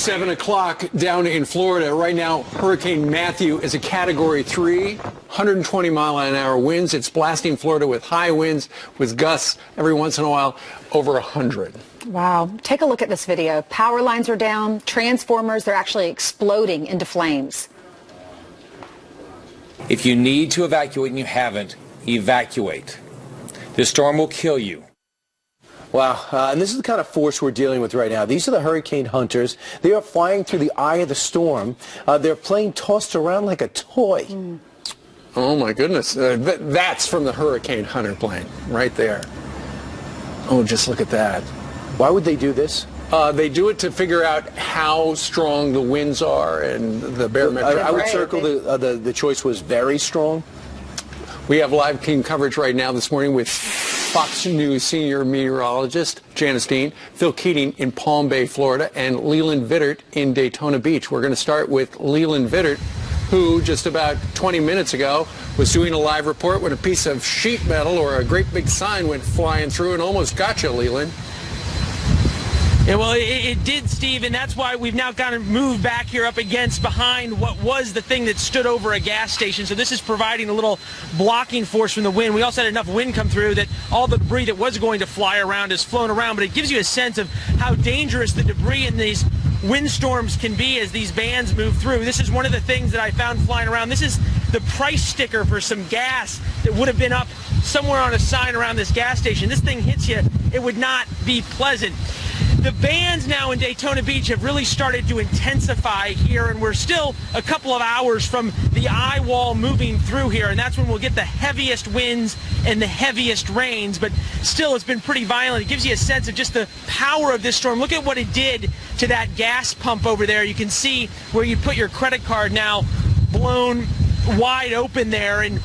7 o'clock down in Florida. Right now, Hurricane Matthew is a Category 3, 120-mile-an-hour winds. It's blasting Florida with high winds, with gusts every once in a while over 100. Wow. Take a look at this video. Power lines are down. Transformers, they're actually exploding into flames. If you need to evacuate and you haven't, evacuate. This storm will kill you. Wow, and this is the kind of force we're dealing with right now. These are the hurricane hunters. They are flying through the eye of the storm. They're playing tossed around like a toy. Oh, my goodness. That's from the Hurricane Hunter plane right there. Oh, just look at that. Why would they do this? They do it to figure out how strong the winds are and the barometric. I would circle the choice was very strong. We have live team coverage right now this morning with Fox News senior meteorologist Janice Dean, Phil Keating in Palm Bay, Florida, and Leland Vittert in Daytona Beach. We're going to start with Leland Vittert, who just about 20 minutes ago was doing a live report when a piece of sheet metal or a great big sign went flying through and almost got you, Leland. Yeah, well, it did, Steve, and that's why we've now kind of moved back here up against behind what was the thing that stood over a gas station. So this is providing a little blocking force from the wind. We also had enough wind come through that all the debris that was going to fly around has flown around, but it gives you a sense of how dangerous the debris in these windstorms can be as these bands move through. This is one of the things that I found flying around. This is the price sticker for some gas that would have been up somewhere on a sign around this gas station. This thing hits you, it would not be pleasant. The bands now in Daytona Beach have really started to intensify here, and we're still a couple of hours from the eye wall moving through here, and that's when we'll get the heaviest winds and the heaviest rains, but still it's been pretty violent. It gives you a sense of just the power of this storm. Look at what it did to that gas pump over there. You can see where you put your credit card now blown wide open there, and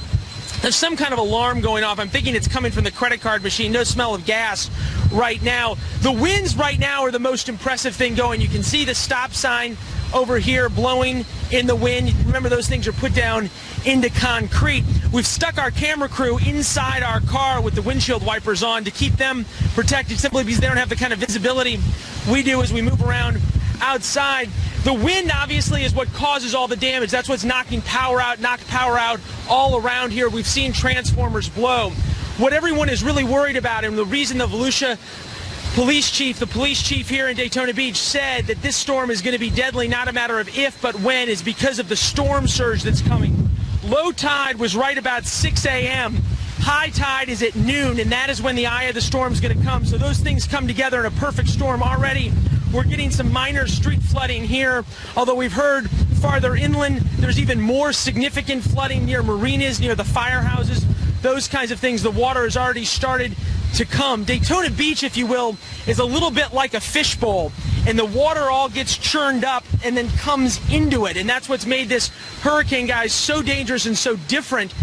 there's some kind of alarm going off. I'm thinking it's coming from the credit card machine. No smell of gas right now. The winds right now are the most impressive thing going. You can see the stop sign over here blowing in the wind. Remember, those things are put down into concrete. We've stuck our camera crew inside our car with the windshield wipers on to keep them protected, simply because they don't have the kind of visibility we do as we move around outside. The wind obviously is what causes all the damage. That's what's knocking power out, knocked power out all around here. We've seen transformers blow. What everyone is really worried about, and the reason the Volusia police chief here in Daytona Beach said that this storm is going to be deadly, not a matter of if but when, is because of the storm surge that's coming. Low tide was right about 6 a.m. High tide is at noon, and that is when the eye of the storm is going to come. So those things come together in a perfect storm. Already we're getting some minor street flooding here, although we've heard farther inland there's even more significant flooding near marinas, near the firehouses, those kinds of things. The water has already started to come. Daytona Beach, if you will, is a little bit like a fishbowl, and the water all gets churned up and then comes into it, and that's what's made this hurricane, guys, so dangerous and so different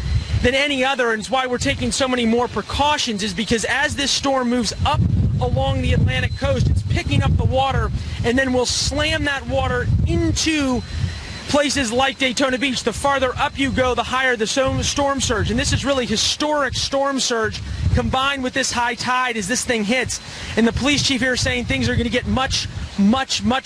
than any other, and it's why we're taking so many more precautions, is because as this storm moves up along the Atlantic coast, it's picking up the water, and then we'll slam that water into places like Daytona Beach. The farther up you go, the higher the storm surge, and this is really historic storm surge combined with this high tide as this thing hits. And the police chief here is saying things are going to get much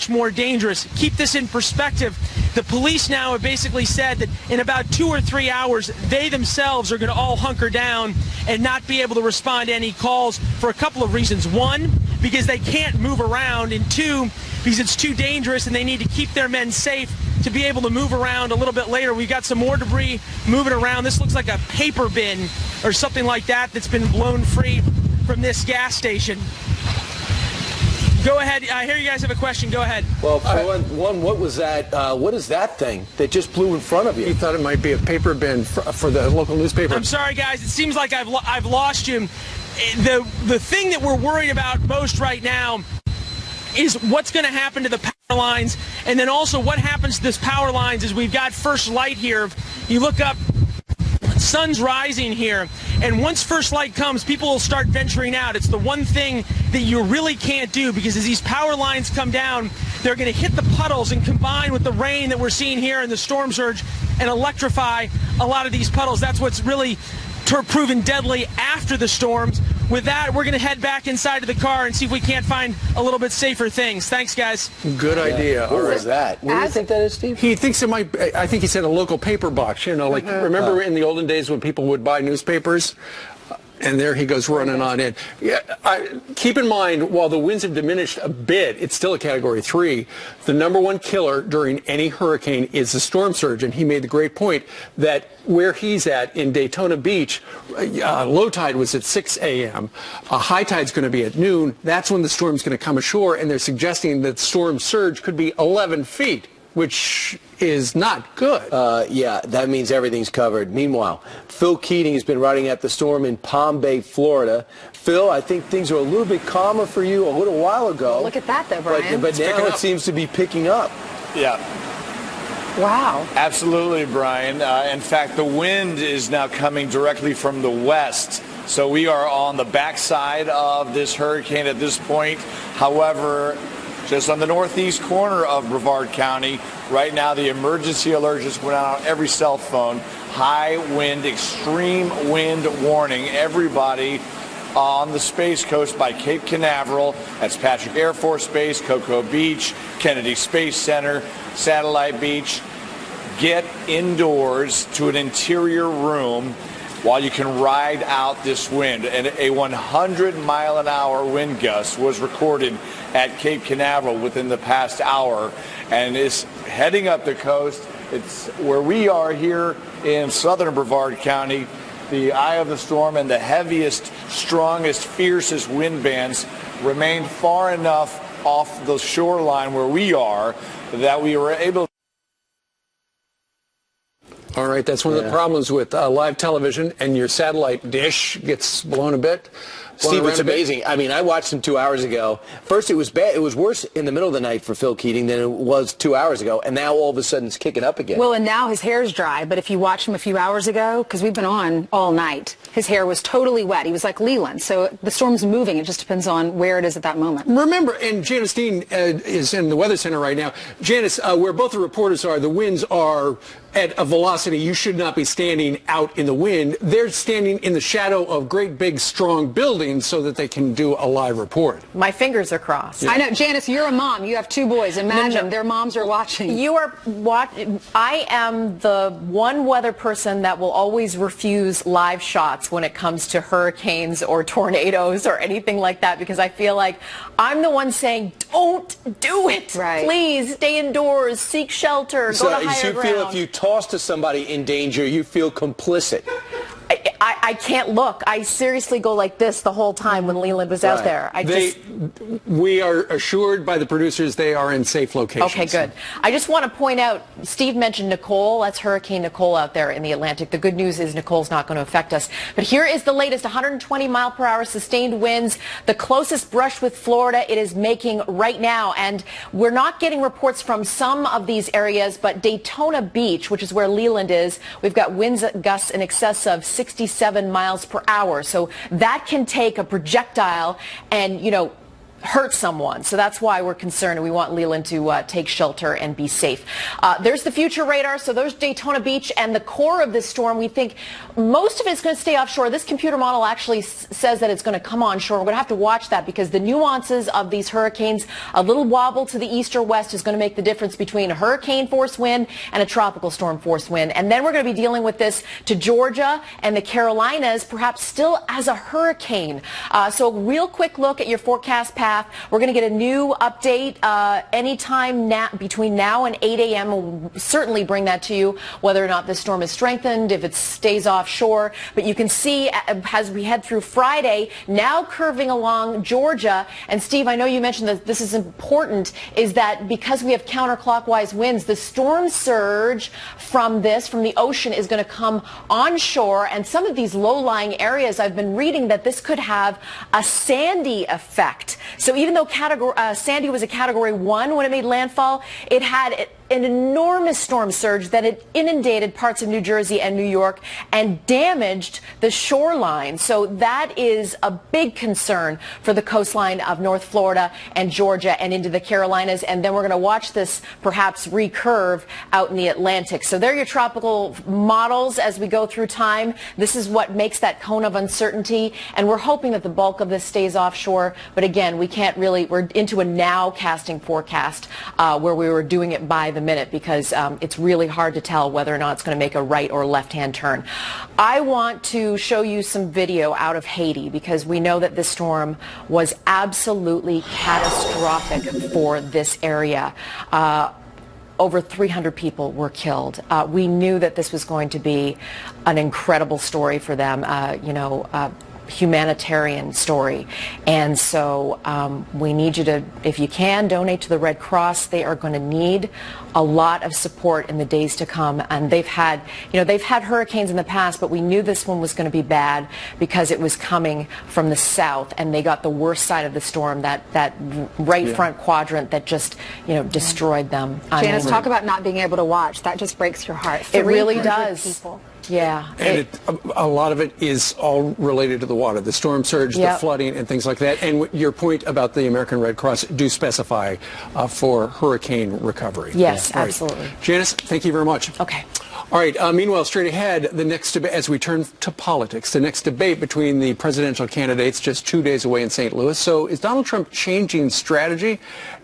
more dangerous. Keep this in perspective. The police now have basically said that in about 2 or 3 hours, they themselves are going to all hunker down and not be able to respond to any calls for a couple of reasons. One, because they can't move around, and two, because it's too dangerous and they need to keep their men safe to be able to move around a little bit later. We've got some more debris moving around. This looks like a paper bin or something like that that's been blown free from this gas station. Go ahead. I hear you guys have a question. Go ahead. Well, one, what was that? What is that thing that just blew in front of you? He thought it might be a paper bin for the local newspaper. I'm sorry, guys. It seems like I've lost you. The thing that we're worried about most right now is what's going to happen to the power lines, and then also what happens to this power lines as we've got first light here. You look up, sun's rising here, and once first light comes, people will start venturing out. It's the one thing that you really can't do, because as these power lines come down, they're going to hit the puddles and combine with the rain that we're seeing here in the storm surge and electrify a lot of these puddles. That's what's really proven deadly after the storms. with that, we're going to head back inside of the car and see if we can't find a little bit safer things. Thanks, guys. Good idea. What was that? What do you think that is, Steve? He thinks it might, I think he said a local paper box, you know, like, remember in the olden days when people would buy newspapers? And there he goes running on in. Yeah, keep in mind, while the winds have diminished a bit, it's still a Category 3. The number one killer during any hurricane is the storm surge. And he made the great point that where he's at in Daytona Beach, low tide was at 6 a.m. High tide's going to be at noon. That's when the storm's going to come ashore. And they're suggesting that storm surge could be 11 feet, which is not good. Yeah, that means everything's covered. Meanwhile, Phil Keating has been riding out the storm in Palm Bay, Florida. Phil, I think things were a little bit calmer for you a little while ago. Look at that, though, Brian. But now it seems to be picking up. Yeah. Wow. Absolutely, Brian. In fact, the wind is now coming directly from the west. So we are on the backside of this hurricane at this point. However, just on the northeast corner of Brevard County, right now the emergency alert just went out on every cell phone. High wind, extreme wind warning. Everybody on the Space Coast by Cape Canaveral, that's Patrick Air Force Base, Cocoa Beach, Kennedy Space Center, Satellite Beach, get indoors to an interior room while you can ride out this wind. And a 100-mile-an-hour wind gust was recorded at Cape Canaveral within the past hour, and it's heading up the coast. It's where we are here in southern Brevard County. The eye of the storm and the heaviest, strongest, fiercest wind bands remain far enough off the shoreline where we are that we were able. All right, that's one of the problems with live television, and your satellite dish gets blown a bit. Steve, it's amazing. I mean, I watched him 2 hours ago. First, it was bad. It was worse in the middle of the night for Phil Keating than it was 2 hours ago, and now all of a sudden it's kicking up again. Well, and now his hair's dry, but if you watch him a few hours ago, because we've been on all night, his hair was totally wet. He was like Leland. So the storm's moving. It just depends on where it is at that moment. Remember, and Janice Dean is in the Weather Center right now. Janice, where both the reporters are, the winds are at a velocity you should not be standing out in the wind. They're standing in the shadow of great big strong buildings so that they can do a live report. My fingers are crossed. Yeah. I know, Janice, you're a mom. You have two boys. Imagine their moms are watching. You are watching. I am the one weather person that will always refuse live shots when it comes to hurricanes or tornadoes or anything like that, because I feel like I'm the one saying, don't do it. Right. Please stay indoors, seek shelter, go to higher ground. So you feel if you toss to somebody in danger, you feel complicit. I can't look. I seriously go like this the whole time when Leland was out there. We are assured by the producers they are in safe locations. Okay, good. I just want to point out, Steve mentioned Nicole. That's Hurricane Nicole out there in the Atlantic. The good news is Nicole's not going to affect us. But here is the latest 120-mile-per-hour sustained winds. The closest brush with Florida it is making right now. And we're not getting reports from some of these areas, but Daytona Beach, which is where Leland is, we've got winds gusts in excess of 67 miles per hour. So that can take a projectile and, you know, hurt someone. So that's why we're concerned, and we want Leland to take shelter and be safe. There's the future radar. So there's Daytona Beach and the core of this storm. We think most of it's going to stay offshore. This computer model actually says that it's going to come onshore. We're going to have to watch that because the nuances of these hurricanes, a little wobble to the east or west is going to make the difference between a hurricane force wind and a tropical storm force wind. And then we're going to be dealing with this to Georgia and the Carolinas, perhaps still as a hurricane. So a real quick look at your forecast path. We're going to get a new update anytime between now and 8 a.m. We'll certainly bring that to you, whether or not this storm is strengthened, if it stays offshore. But you can see as we head through Friday, now curving along Georgia. And Steve, I know you mentioned that this is important, is that because we have counterclockwise winds, the storm surge from the ocean is going to come onshore. And some of these low-lying areas, I've been reading that this could have a Sandy effect. So even though Sandy was a Category 1 when it made landfall, it had an enormous storm surge that had inundated parts of New Jersey and New York and damaged the shoreline. So that is a big concern for the coastline of North Florida and Georgia and into the Carolinas. And then we're going to watch this perhaps recurve out in the Atlantic. So they're your tropical models as we go through time. This is what makes that cone of uncertainty. And we're hoping that the bulk of this stays offshore. But again, we can't really, we're into a now casting forecast where we were doing it by the minute because it's really hard to tell whether or not it's going to make a right or left-hand turn. I want to show you some video out of Haiti because we know that this storm was absolutely catastrophic for this area. Over 300 people were killed. We knew that this was going to be an incredible story for them, humanitarian story. And so we need you to, if you can, donate to the Red Cross. They are going to need a lot of support in the days to come. And they've had hurricanes in the past, but we knew this one was going to be bad because it was coming from the south, and they got the worst side of the storm, that right front quadrant that just, destroyed them. Janice, talk about not being able to watch. That just breaks your heart. It really does. People. Yeah. And a lot of it is all related to the water, the storm surge, the flooding, and things like that. And your point about the American Red Cross do specify for hurricane recovery. Yes, right. Absolutely. Janice, thank you very much. Okay. All right. Meanwhile, straight ahead, the next debate, as we turn to politics, the next debate between the presidential candidates just 2 days away in St. Louis. So is Donald Trump changing strategy?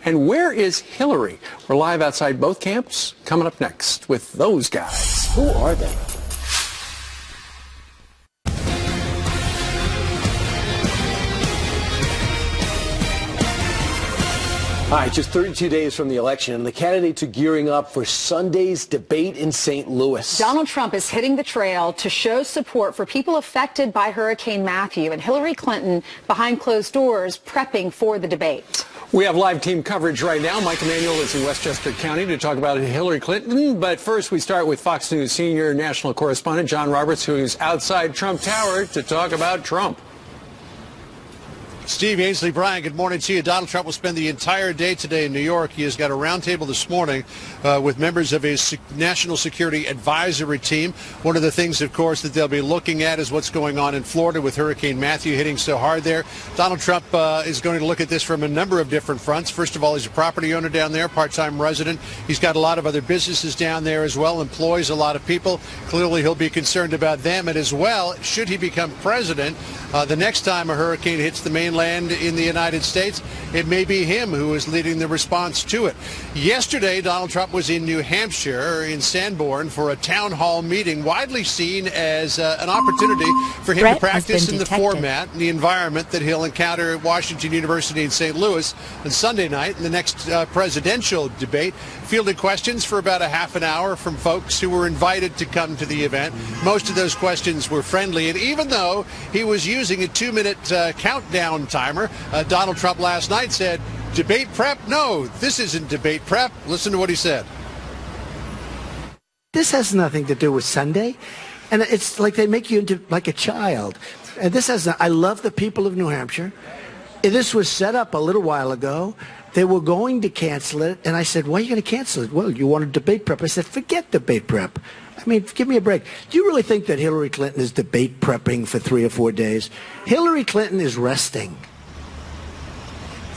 And where is Hillary? We're live outside both camps. Coming up next with those guys. Who are they? All right, just 32 days from the election, and the candidates are gearing up for Sunday's debate in St. Louis. Donald Trump is hitting the trail to show support for people affected by Hurricane Matthew, and Hillary Clinton, behind closed doors, prepping for the debate. We have live team coverage right now. Mike Emanuel is in Westchester County to talk about Hillary Clinton. But first, we start with Fox News senior national correspondent John Roberts, who is outside Trump Tower to talk about Trump. Steve, Ainsley, Brian, good morning to you. Donald Trump will spend the entire day today in New York. He has got a roundtable this morning with members of his National Security Advisory Team. One of the things, of course, that they'll be looking at is what's going on in Florida with Hurricane Matthew hitting so hard there. Donald Trump is going to look at this from a number of different fronts. First of all, he's a property owner down there, part-time resident. He's got a lot of other businesses down there as well, employs a lot of people. Clearly, he'll be concerned about them. And as well, should he become president, the next time a hurricane hits the mainland in the United States, it may be him who is leading the response to it. Yesterday, Donald Trump was in New Hampshire, in Sanborn, for a town hall meeting, widely seen as an opportunity for him to practice in the format and the environment that he'll encounter at Washington University in St. Louis on Sunday night in the next presidential debate. Fielded questions for about a half an hour from folks who were invited to come to the event. Most of those questions were friendly, and even though he was using a 2-minute countdown timer, Donald Trump last night said, "Debate prep? No, this isn't debate prep." Listen to what he said. This has nothing to do with Sunday, and it's like they make you into like a child. And this has. I love the people of New Hampshire. This was set up a little while ago. They were going to cancel it, and I said, "Why are you going to cancel it?" "Well, you wanted debate prep." I said, "Forget debate prep. I mean, give me a break." Do you really think that Hillary Clinton is debate prepping for 3 or 4 days? Hillary Clinton is resting.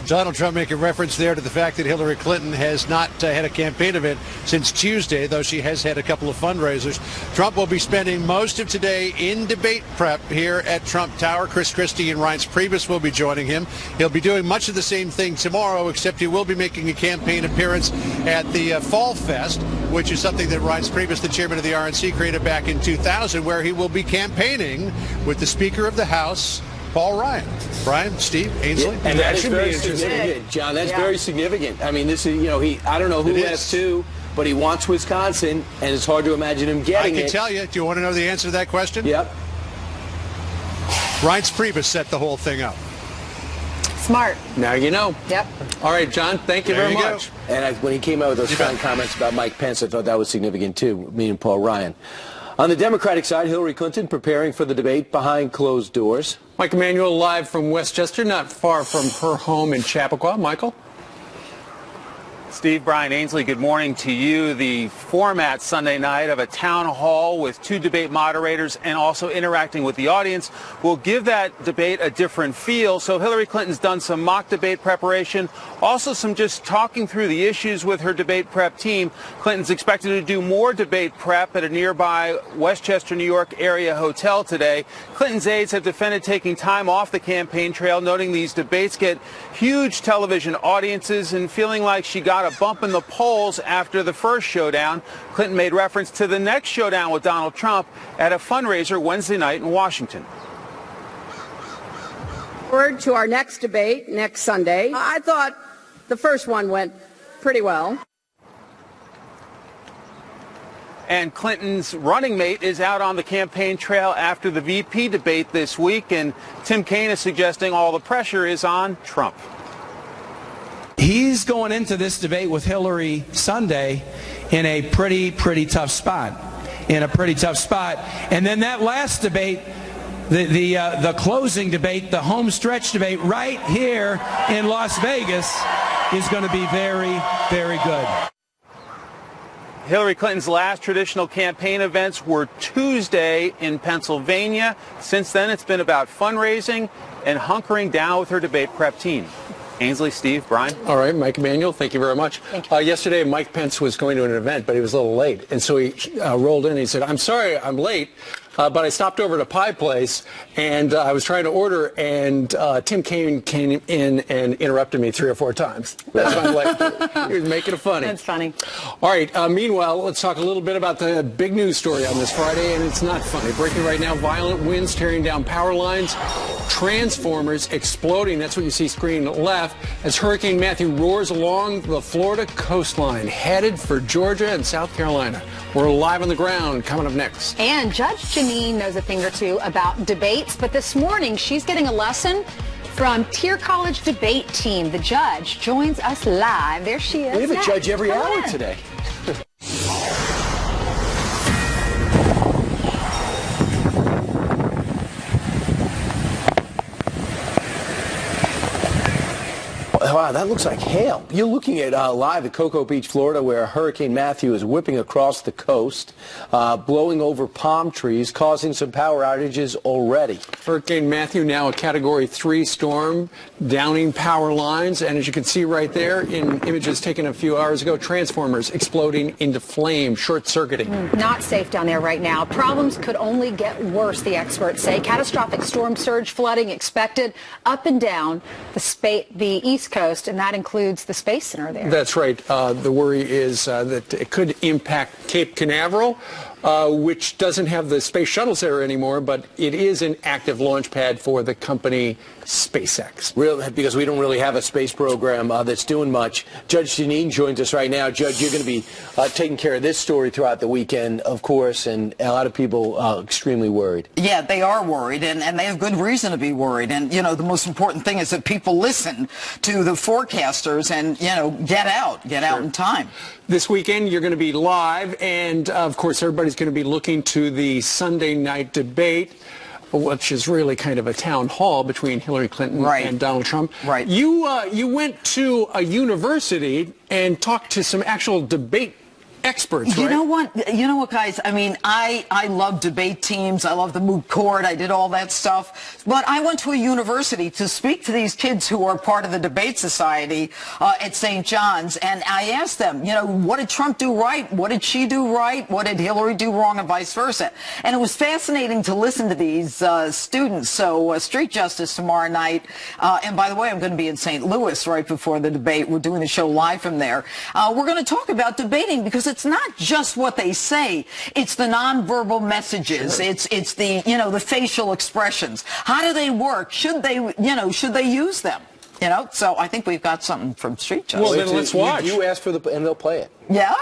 Donald Trump making reference there to the fact that Hillary Clinton has not had a campaign event since Tuesday, though she has had a couple of fundraisers. Trump will be spending most of today in debate prep here at Trump Tower. Chris Christie and Reince Priebus will be joining him. He'll be doing much of the same thing tomorrow, except he will be making a campaign appearance at the Fall Fest, which is something that Reince Priebus, the chairman of the RNC, created back in 2000, where he will be campaighning with the Speaker of the House, Paul Ryan. Brian, Steve, Ainsley. And that is very significant, John. That's very significant. I mean, this is, I don't know who has to, but he wants Wisconsin, and it's hard to imagine him getting it. I can tell you. Do you want to know the answer to that question? Yep. Reince Priebus set the whole thing up. Smart. Now you know. Yep. All right, John, thank you very much. And when he came out with those kind comments about Mike Pence, I thought that was significant, too, meaning Paul Ryan. On the Democratic side, Hillary Clinton preparing for the debate behind closed doors. Mike Emanuel live from Westchester, not far from her home in Chappaqua. Michael? Steve, Brian, Ainsley, good morning to you. The format Sunday night of a town hall with two debate moderators and also interacting with the audience will give that debate a different feel. So Hillary Clinton's done some mock debate preparation, also some just talking through the issues with her debate prep team. Clinton's expected to do more debate prep at a nearby Westchester, New York area hotel today. Clinton's aides have defended taking time off the campaign trail, noting these debates get huge television audiences and feeling like she got a bump in the polls after the first showdown. Clinton made reference to the next showdown with Donald Trump at a fundraiser Wednesday night in Washington. Forward to our next debate next Sunday. I thought the first one went pretty well. And Clinton's running mate is out on the campaign trail after the VP debate this week, and Tim Kaine is suggesting all the pressure is on Trump. He's going into this debate with Hillary Sunday in a pretty tough spot. And then that last debate, the closing debate, the home stretch debate right here in Las Vegas is going to be very, very good. Hillary Clinton's last traditional campaign events were Tuesday in Pennsylvania. Since then, it's been about fundraising and hunkering down with her debate prep team. Ainsley, Steve, Brian. All right, Mike Emanuel, thank you very much. Yesterday, Mike Pence was going to an event, but he was a little late. And so he rolled in and he said, I'm sorry I'm late, but I stopped over to Pie Place and I was trying to order, and Tim Kaine came in and interrupted me 3 or 4 times. That's why I'm late. He was making it funny. That's funny. All right, meanwhile, let's talk a little bit about the big news story on this Friday, and it's not funny. Breaking right now, violent winds tearing down power lines, transformers exploding. That's what you see screen left as Hurricane Matthew roars along the Florida coastline, headed for Georgia and South Carolina. We're live on the ground, coming up next. And Judge Janine knows a thing or two about debates, but this morning she's getting a lesson from Tier College debate team. The judge joins us live. There she is. We have a judge every hour today. Wow, that looks like hail. You're looking at live at Cocoa Beach, Florida, where Hurricane Matthew is whipping across the coast, blowing over palm trees, causing some power outages already. Hurricane Matthew now a Category 3 storm, downing power lines, and as you can see right there in images taken a few hours ago, transformers exploding into flame, short-circuiting. Not safe down there right now. Problems could only get worse, the experts say. Catastrophic storm surge flooding expected up and down the East Coast, and that includes the Space Center there. That's right. The worry is that it could impact Cape Canaveral, which doesn't have the space shuttles there anymore, but it is an active launch pad for the company SpaceX. Because we don't really have a space program that's doing much. Judge Janine joins us right now. Judge, you're going to be taking care of this story throughout the weekend, of course, and a lot of people are extremely worried. Yeah, they are worried, and they have good reason to be worried. And, you know, the most important thing is that people listen to the forecasters and, you know, get out in time. This weekend, you're going to be live, and, of course, everybody's going to be looking to the Sunday night debate, which is really kind of a town hall between Hillary Clinton and Donald Trump. Right. You went to a university and talked to some actual debate experts, right? You know what, guys? I mean, I love debate teams. I love the moot court. I did all that stuff. But I went to a university to speak to these kids who are part of the debate society at St. John's, and I asked them, you know, what did Trump do right? What did she do right? What did Hillary do wrong, and vice versa? And it was fascinating to listen to these students. So street justice tomorrow night, and by the way, I'm going to be in St. Louis right before the debate. We're doing the show live from there. We're going to talk about debating because it's not just what they say, it's the nonverbal messages. Sure. It's the, you know, the facial expressions. How do they work? Should they use them? You know, so I think we've got something from Street Justice. Well, then let's watch. You ask for and they'll play it. Yeah.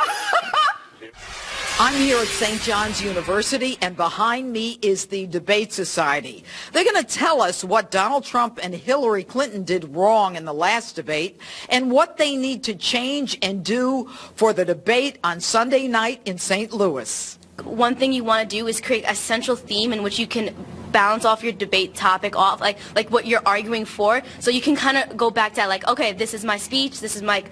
I'm here at St. John's University, and behind me is the Debate Society. They're going to tell us what Donald Trump and Hillary Clinton did wrong in the last debate and what they need to change and do for the debate on Sunday night in St. Louis. One thing you want to do is create a central theme in which you can bounce off your debate topic off, like what you're arguing for. So you can kind of go back to like, okay, this is my speech, this is my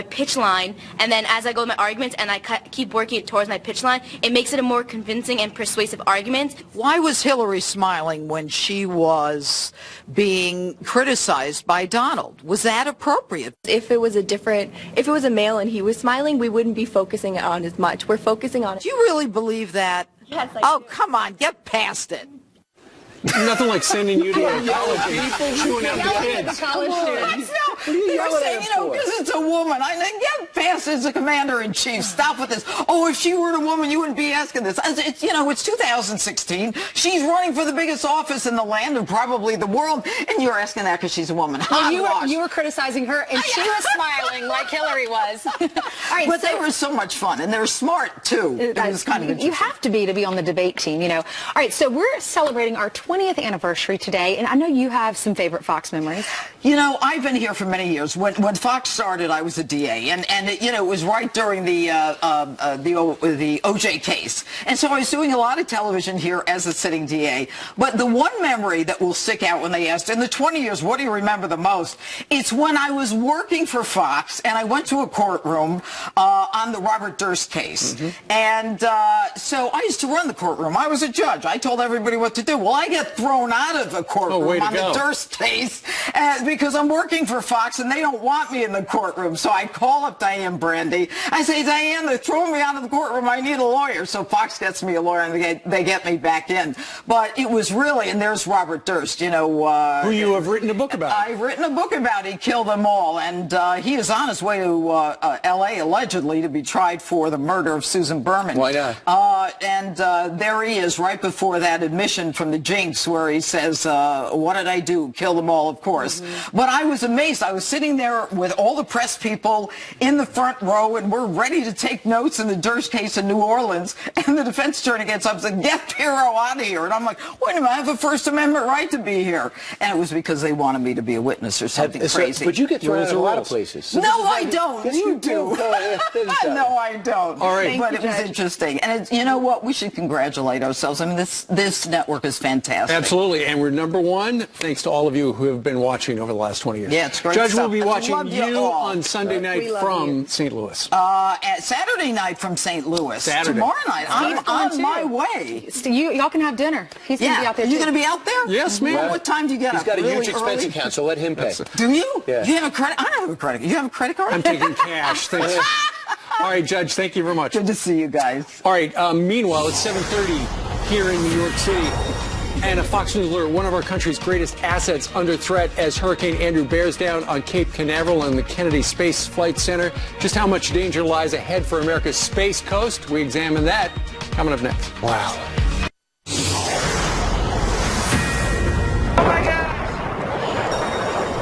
pitch line, and then as I go with my arguments and I keep working towards my pitch line, it makes it a more convincing and persuasive argument. Why was Hillary smiling when she was being criticized by Donald? Was that appropriate? If it was a male and he was smiling, we wouldn't be focusing on as much. We're focusing on it. Do you really believe that? Yes, I Oh, do. come on, get past it. Nothing like sending you to a college and chewing out the kids. They were saying, because it's a woman. I think, get past it as a commander-in-chief. Stop with this. Oh, if she were a woman, you wouldn't be asking this. It's, it's 2016. She's running for the biggest office in the land and probably the world, and you're asking that because she's a woman. Well, you were criticizing her, and she was smiling like Hillary was. All right, but they were so much fun, and they were smart, too. It was kind of interesting. You have to be on the debate team, All right, so we're celebrating our 20th anniversary today, and I know you have some favorite Fox memories. I've been here for many years. When Fox started, I was a DA, and it was right during the OJ case, and so I was doing a lot of television here as a sitting DA. But the one memory that will stick out when they asked, in the 20 years, what do you remember the most? It's when I was working for Fox, and I went to a courtroom on the Robert Durst case, and so I used to run the courtroom. I was a judge. I told everybody what to do. Well, I get thrown out of a courtroom on the Durst case because I'm working for Fox and they don't want me in the courtroom. So I call up Diane Brandy. I say, Diane, they're throwing me out of the courtroom. I need a lawyer. So Fox gets me a lawyer and they get me back in. But it was really, and there's Robert Durst, who you have written a book about. I've written a book about. He killed them all. And he is on his way to L.A. allegedly to be tried for the murder of Susan Berman. Why not? And there he is right before that admission from the Jinx where he says, what did I do? Kill them all, of course. But I was amazed. I was sitting there with all the press people in the front row, and we're ready to take notes in the Durst case in New Orleans, and the defense attorney gets up and says, get Pirro out of here. And I'm like, wait a minute, I have a First Amendment right to be here. And it was because they wanted me to be a witness or something crazy. But you get thrown out of a lot of places. No, I don't. Yes, you do. No, I don't. All right. But it was interesting. And you know what? We should congratulate ourselves. I mean, this network is fantastic. Absolutely. And we're #1 thanks to all of you who have been watching over the last 20 years. Yeah, it's great Judge stuff. will be watching you on Sunday night from St. Louis. At Saturday night from St. Louis. Saturday. Tomorrow night. I'm on my way. Y'all can have dinner. He's going to be out there, Are you too. going to be out there? Yes, ma'am. Well, what time do you get He's up? got a Really huge expense early? account, so let him pay. Do you? Yeah. Do you have a credit? I don't have a credit. You have a credit card? I'm taking cash. Thanks. All right, Judge, thank you very much. Good to see you guys. All right, meanwhile, it's 7:30 here in New York City. And a Fox News alert, one of our country's greatest assets under threat as Hurricane Andrew bears down on Cape Canaveral and the Kennedy Space Flight Center. Just how much danger lies ahead for America's Space Coast? We examine that coming up next. Wow. Oh my gosh!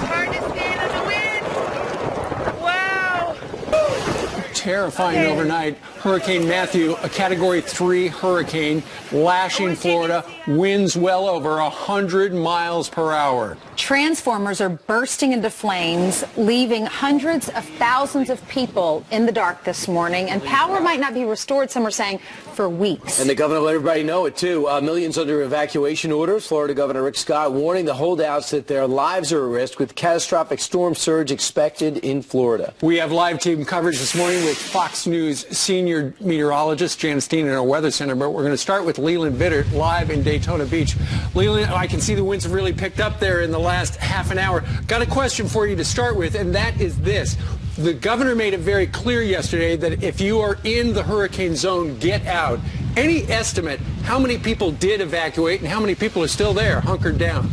Hard to stand in the wind! Wow! Terrifying overnight. Hurricane Matthew, a Category 3 hurricane, lashing Florida, winds well over 100 miles per hour. Transformers are bursting into flames, leaving hundreds of thousands of people in the dark this morning, and power might not be restored, some are saying, for weeks. And the governor let everybody know it, too. Millions under evacuation orders. Florida Governor Rick Scott warning the holdouts that their lives are at risk with catastrophic storm surge expected in Florida. We have live team coverage this morning with Fox News senior meteorologist Janice Dean in our weather center, but we're going to start with Leland Vittert live in Daytona Beach. Leland, I can see the winds have really picked up there in the last half an hour. Got a question for you to start with, and that is this. The governor made it very clear yesterday that if you are in the hurricane zone, get out. Any estimate how many people did evacuate and how many people are still there, hunkered down?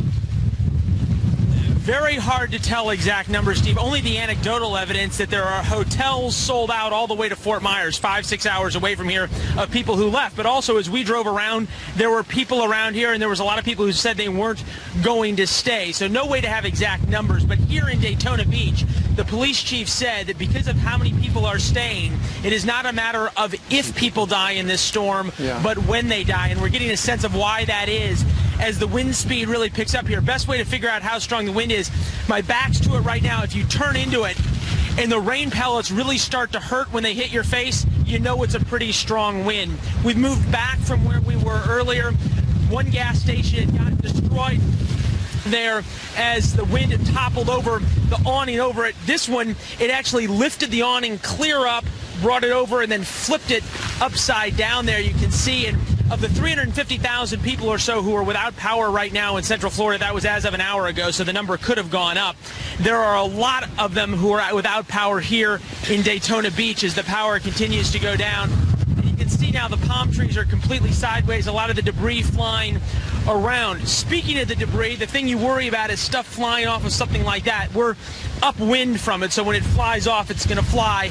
Very hard to tell exact numbers, Steve. Only the anecdotal evidence that there are hotels sold out all the way to Fort Myers, 5-6 hours away from here, of people who left. But also, as we drove around, there were people around here, and there was a lot of people who said they weren't going to stay. So no way to have exact numbers. But here in Daytona Beach, the police chief said that because of how many people are staying, it is not a matter of if people die in this storm, but when they die. And we're getting a sense of why that is as the wind speed really picks up here. Best way to figure out how strong the wind is, my back's to it right now. If you turn into it and the rain pellets really start to hurt when they hit your face, you know it's a pretty strong wind. We've moved back from where we were earlier. One gas station, the there as the wind had toppled over the awning over it. This one, it actually lifted the awning clear up, brought it over, and then flipped it upside down there. You can see, and of the 350,000 people or so who are without power right now in Central Florida, that was as of an hour ago, so the number could have gone up. There are a lot of them who are without power here in Daytona Beach as the power continues to go down. You can see now the palm trees are completely sideways, a lot of the debris flying around. Speaking of the debris, the thing you worry about is stuff flying off of something like that. We're upwind from it, so when it flies off, it's going to fly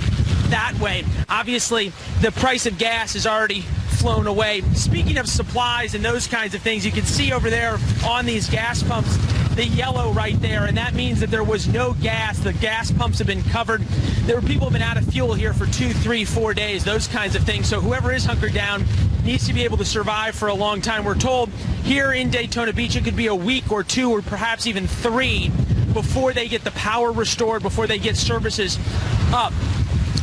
that way. Obviously, the price of gas is already flown away. Speaking of supplies and those kinds of things, you can see over there on these gas pumps the yellow right there, and that means that there was no gas. The gas pumps have been covered. There were people have been out of fuel here for 2, 3, 4 days, those kinds of things. So whoever is hunkered down needs to be able to survive for a long time. We're told here in Daytona Beach it could be a week or 2 or perhaps even 3 before they get the power restored, before they get services up.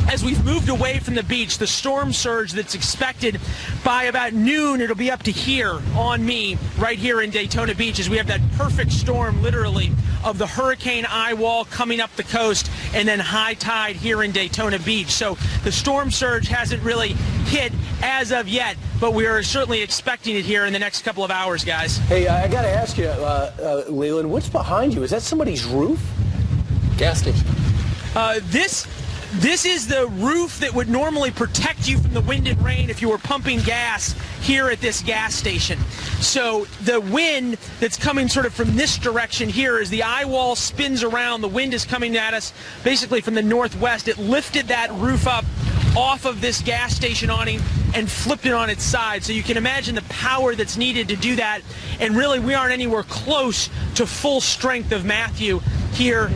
As we've moved away from the beach, the storm surge that's expected by about noon, it'll be up to here on me right here in Daytona Beach, as we have that perfect storm, literally, of the hurricane eye wall coming up the coast and then high tide here in Daytona Beach. So the storm surge hasn't really hit as of yet, but we are certainly expecting it here in the next couple of hours, guys. Hey, I got to ask you, Leland, what's behind you? Is that somebody's roof? Gas station. This is the roof that would normally protect you from the wind and rain if you were pumping gas here at this gas station. So the wind that's coming sort of from this direction here, as the eye wall spins around, the wind is coming at us basically from the northwest. It lifted that roof up off of this gas station awning and flipped it on its side. So you can imagine the power that's needed to do that. And really, we aren't anywhere close to full strength of Matthew here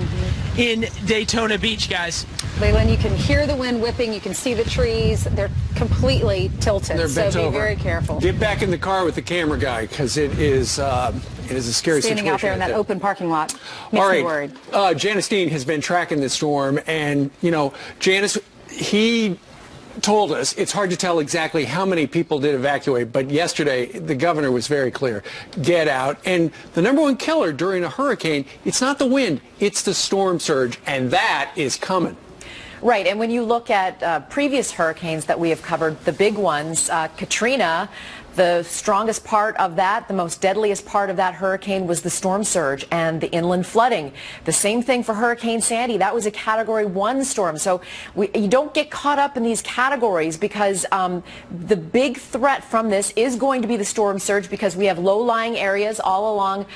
in Daytona Beach, guys. Leland, you can hear the wind whipping. You can see the trees. They're completely tilted, They're bent so be over. very careful. Get back in the car with the camera guy, because it is a scary Standing situation. out there in that open parking lot makes All me right. worried. Janice Dean has been tracking this storm, and, you know, Janice, he told us it's hard to tell exactly how many people did evacuate, but yesterday the governor was very clear. Get out. And the number one killer during a hurricane, it's not the wind, it's the storm surge, and that is coming. Right, and when you look at previous hurricanes that we have covered, the big ones, Katrina, the strongest part of that, the most deadliest part of that hurricane was the storm surge and the inland flooding. The same thing for Hurricane Sandy. That was a Category 1 storm. So you don't get caught up in these categories, because the big threat from this is going to be the storm surge, because we have low-lying areas all along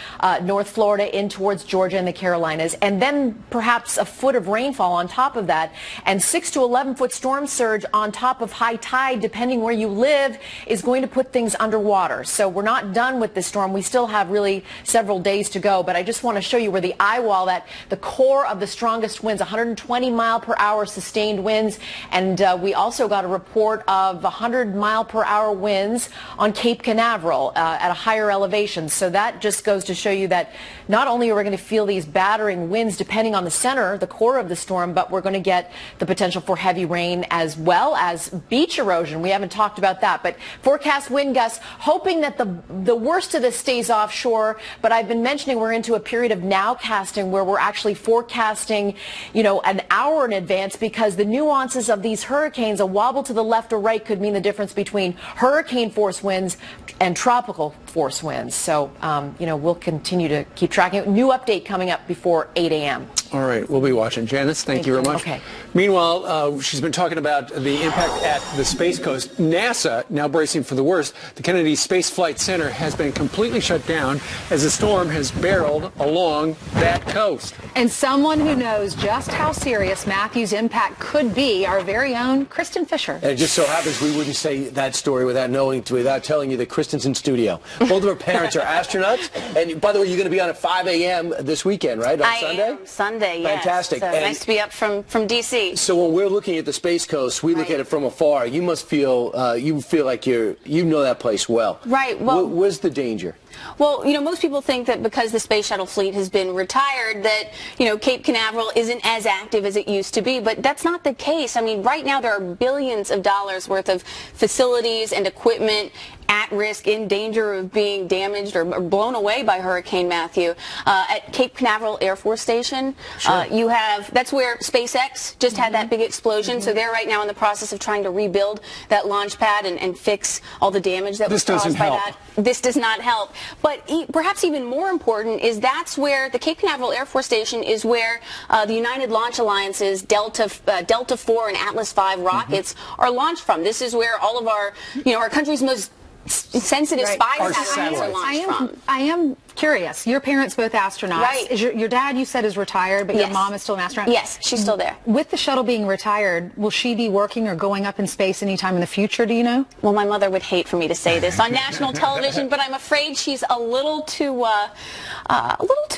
North Florida in towards Georgia and the Carolinas, and then perhaps a foot of rainfall on top of that. And 6 to 11-foot storm surge on top of high tide, depending where you live, is going to put things underwater. So we're not done with this storm. We still have really several days to go, but I just want to show you where the eye wall, that the core of the strongest winds, 120-mile-per-hour sustained winds, and we also got a report of 100-mile-per-hour winds on Cape Canaveral at a higher elevation. So that just goes to show you that not only are we going to feel these battering winds depending on the center, the core of the storm, but we're going to get the potential for heavy rain as well as beach erosion. We haven't talked about that, but forecast wind gusts, hoping that the worst of this stays offshore. But I've been mentioning we're into a period of nowcasting where we're actually forecasting, you know, an hour in advance, because the nuances of these hurricanes, a wobble to the left or right could mean the difference between hurricane force winds and tropical force winds. So, you know, we'll continue to keep tracking it. New update coming up before 8 a.m. All right, we'll be watching. Janice, thank you very much. Okay. Meanwhile, she's been talking about the impact at the Space Coast. NASA now bracing for the worst. The Kennedy Space Flight Center has been completely shut down as the storm has barreled along that coast. And someone who knows just how serious Matthew's impact could be, our very own Kristen Fisher. And it just so happens we wouldn't say that story without telling you that Kristen's in studio. Both of her parents are astronauts. And by the way, you're going to be on at 5 a.m. this weekend, right? On Sunday? Am Sunday, yes. Fantastic. So nice to be up from D.C. So when we're looking at the Space Coast, we look at it from afar. You must feel, you feel like you know that place well. Right. Well, where's the danger? Well, you know, most people think that because the space shuttle fleet has been retired that, you know, Cape Canaveral isn't as active as it used to be, but that's not the case. I mean, right now there are billions of dollars worth of facilities and equipment at risk, in danger of being damaged or blown away by Hurricane Matthew. At Cape Canaveral Air Force Station, that's where SpaceX just had that big explosion. So they're right now in the process of trying to rebuild that launch pad and fix all the damage that was caused by that. This does not help. But perhaps even more important is that's where the Cape Canaveral Air Force Station is where the United Launch Alliance's Delta IV and Atlas V rockets are launched from. This is where all of our, our country's most sensitive spy satellites are launched from. I am curious. Your parents both astronauts. Right. Is your dad, you said, is retired, but your mom is still an astronaut? Yes, she's still there. With the shuttle being retired, will she be working or going up in space anytime in the future, do you know? Well, my mother would hate for me to say this on national television, but I'm afraid she's a little too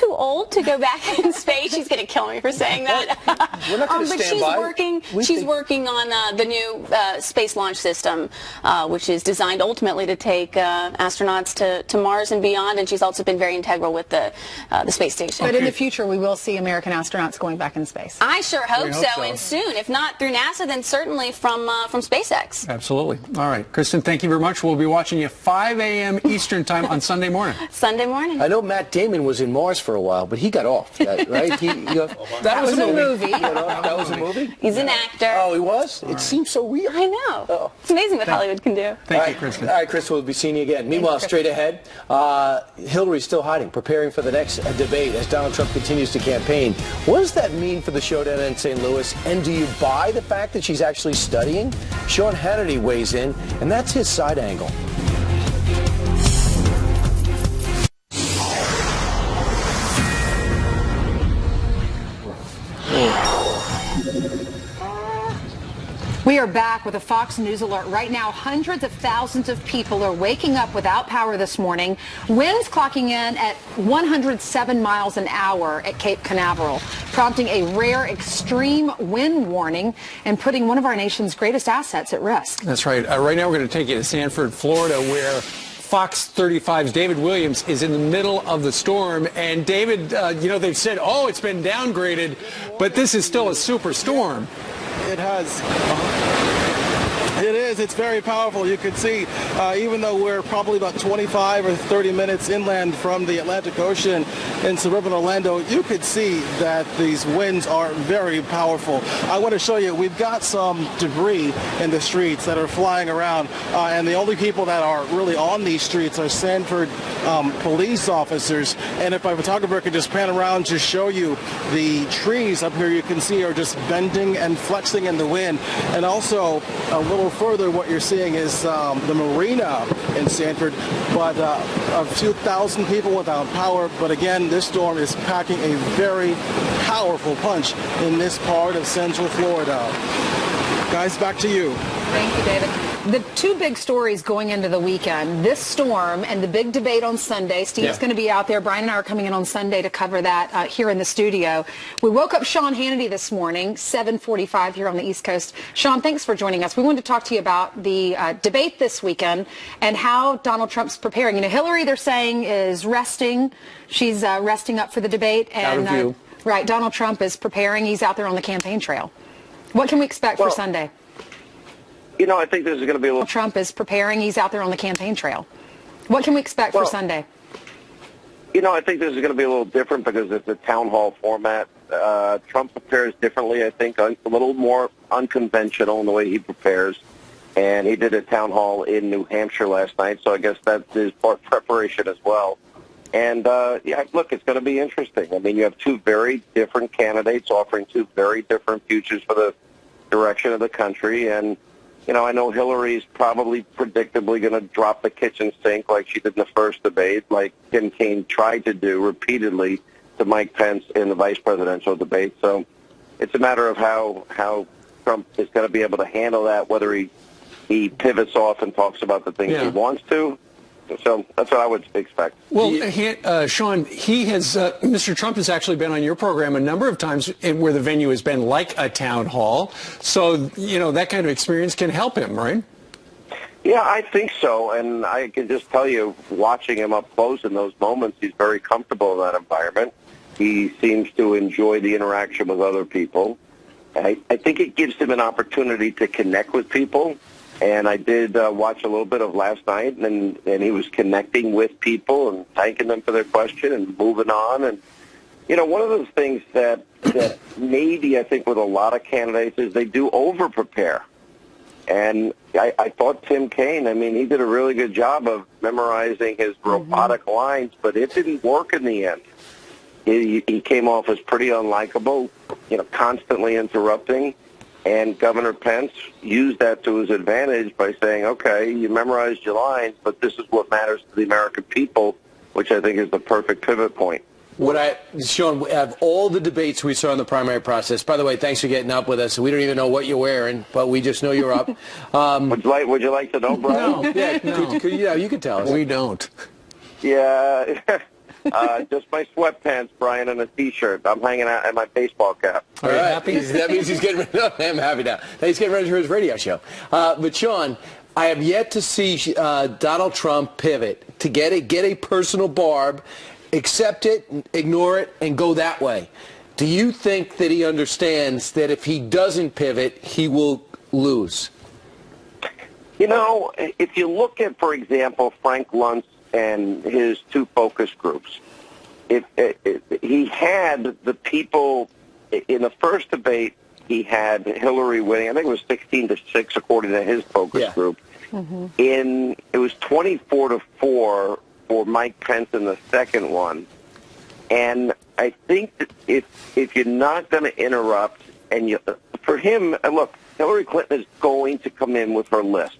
old to go back in space. She's going to kill me for saying that. We're not going to but stand by. She's working on the new Space Launch System, which is designed ultimately to take astronauts to Mars and beyond, and she's also been very integral with the space station. But in the future, we will see American astronauts going back in space. I sure hope so, and soon. If not through NASA, then certainly from SpaceX. Absolutely. All right. Kristen, thank you very much. We'll be watching you 5 a.m. Eastern time on Sunday morning. Sunday morning. I know Matt Damon was in Mars for a while, but he got off, right? That was a movie. That was a movie? He's an actor. Oh, he was? It seems so real. I know. It's amazing what Hollywood can do. Thank you, Kristen. All right, Kristen, we'll be seeing you again. Meanwhile, straight ahead, Hillary's still hiding, preparing for the next debate as Donald Trump continues to campaign. What does that mean for the showdown in St. Louis? And do you buy the fact that she's actually studying? Sean Hannity weighs in, and that's his side angle. We are back with a Fox News alert. Right now, hundreds of thousands of people are waking up without power this morning. Winds clocking in at 107 miles an hour at Cape Canaveral, prompting a rare extreme wind warning and putting one of our nation's greatest assets at risk. That's right. Right now, we're going to take you to Sanford, Florida, where Fox 35's David Williams is in the middle of the storm. And David, they've said, it's been downgraded, but this is still a super storm. It has. It is. It's very powerful. You can see, even though we're probably about 25 or 30 minutes inland from the Atlantic Ocean in suburban Orlando, you could see that these winds are very powerful. I want to show you, we've got some debris in the streets that are flying around, and the only people that are really on these streets are Sanford police officers. And if my photographer could just pan around to show you the trees up here, you can see are just bending and flexing in the wind. And also a little further, what you're seeing is the marina in Sanford, but a few thousand people without power. But again, this storm is packing a very powerful punch in this part of Central Florida. Guys, back to you. Thank you, David. The two big stories going into the weekend, this storm and the big debate on Sunday. Steve's going to be out there. Brian and I are coming in on Sunday to cover that here in the studio. We woke up Sean Hannity this morning, 7:45 here on the East Coast. Sean, thanks for joining us. We wanted to talk to you about the debate this weekend and how Donald Trump's preparing. Hillary, they're saying, is resting. She's resting up for the debate. And right, Donald Trump is preparing. He's out there on the campaign trail. What can we expect for Sunday? I think this is going to be a little... Trump is preparing. He's out there on the campaign trail. What can we expect for Sunday? I think this is going to be a little different because it's a town hall format. Trump prepares differently, I think, a little more unconventional in the way he prepares. And he did a town hall in New Hampshire last night, so I guess that is part preparation as well. And, look, it's going to be interesting. I mean, you have two very different candidates offering two very different futures for the direction of the country. And, I know Hillary's probably predictably going to drop the kitchen sink like she did in the first debate, like Tim Kaine tried to do repeatedly to Mike Pence in the vice presidential debate. So it's a matter of how Trump is going to be able to handle that, whether he pivots off and talks about the things he wants to. So that's what I would expect. Well, Sean, Mr. Trump has actually been on your program a number of times where the venue has been like a town hall. So, that kind of experience can help him, right? Yeah, I think so. And I can just tell you, watching him up close in those moments, he's very comfortable in that environment. He seems to enjoy the interaction with other people. I think it gives him an opportunity to connect with people. And I did watch a little bit of last night, and he was connecting with people and thanking them for their question and moving on. And, you know, one of those things that maybe I think with a lot of candidates is they do over-prepare. And I thought Tim Kaine, I mean, he did a really good job of memorizing his robotic lines, but it didn't work in the end. He came off as pretty unlikable, you know, constantly interrupting. And Governor Pence used that to his advantage by saying, okay, you memorized your lines, but this is what matters to the American people, which I think is the perfect pivot point. Sean, of all the debates we saw in the primary process, by the way, thanks for getting up with us. We don't even know what you're wearing, but we just know you're up. Would you like to know, Brian? No. Yeah, no. You could tell us. We don't. Yeah. Just my sweatpants, Brian, and a T-shirt. I'm hanging out in my baseball cap. All right. Happy? That means he's getting ready. I'm happy now. He's getting ready for his radio show. But, Sean, I have yet to see Donald Trump pivot to get a personal barb, accept it, ignore it, and go that way. Do you think that he understands that if he doesn't pivot, he will lose? You know, if you look at, for example, Frank Luntz and his two focus groups, he had the people in the first debate. He had Hillary winning. I think it was 16-6 according to his focus group. It was 24-4 for Mike Pence in the second one. And I think that if you're not going to interrupt, and for him, look, Hillary Clinton is going to come in with her list.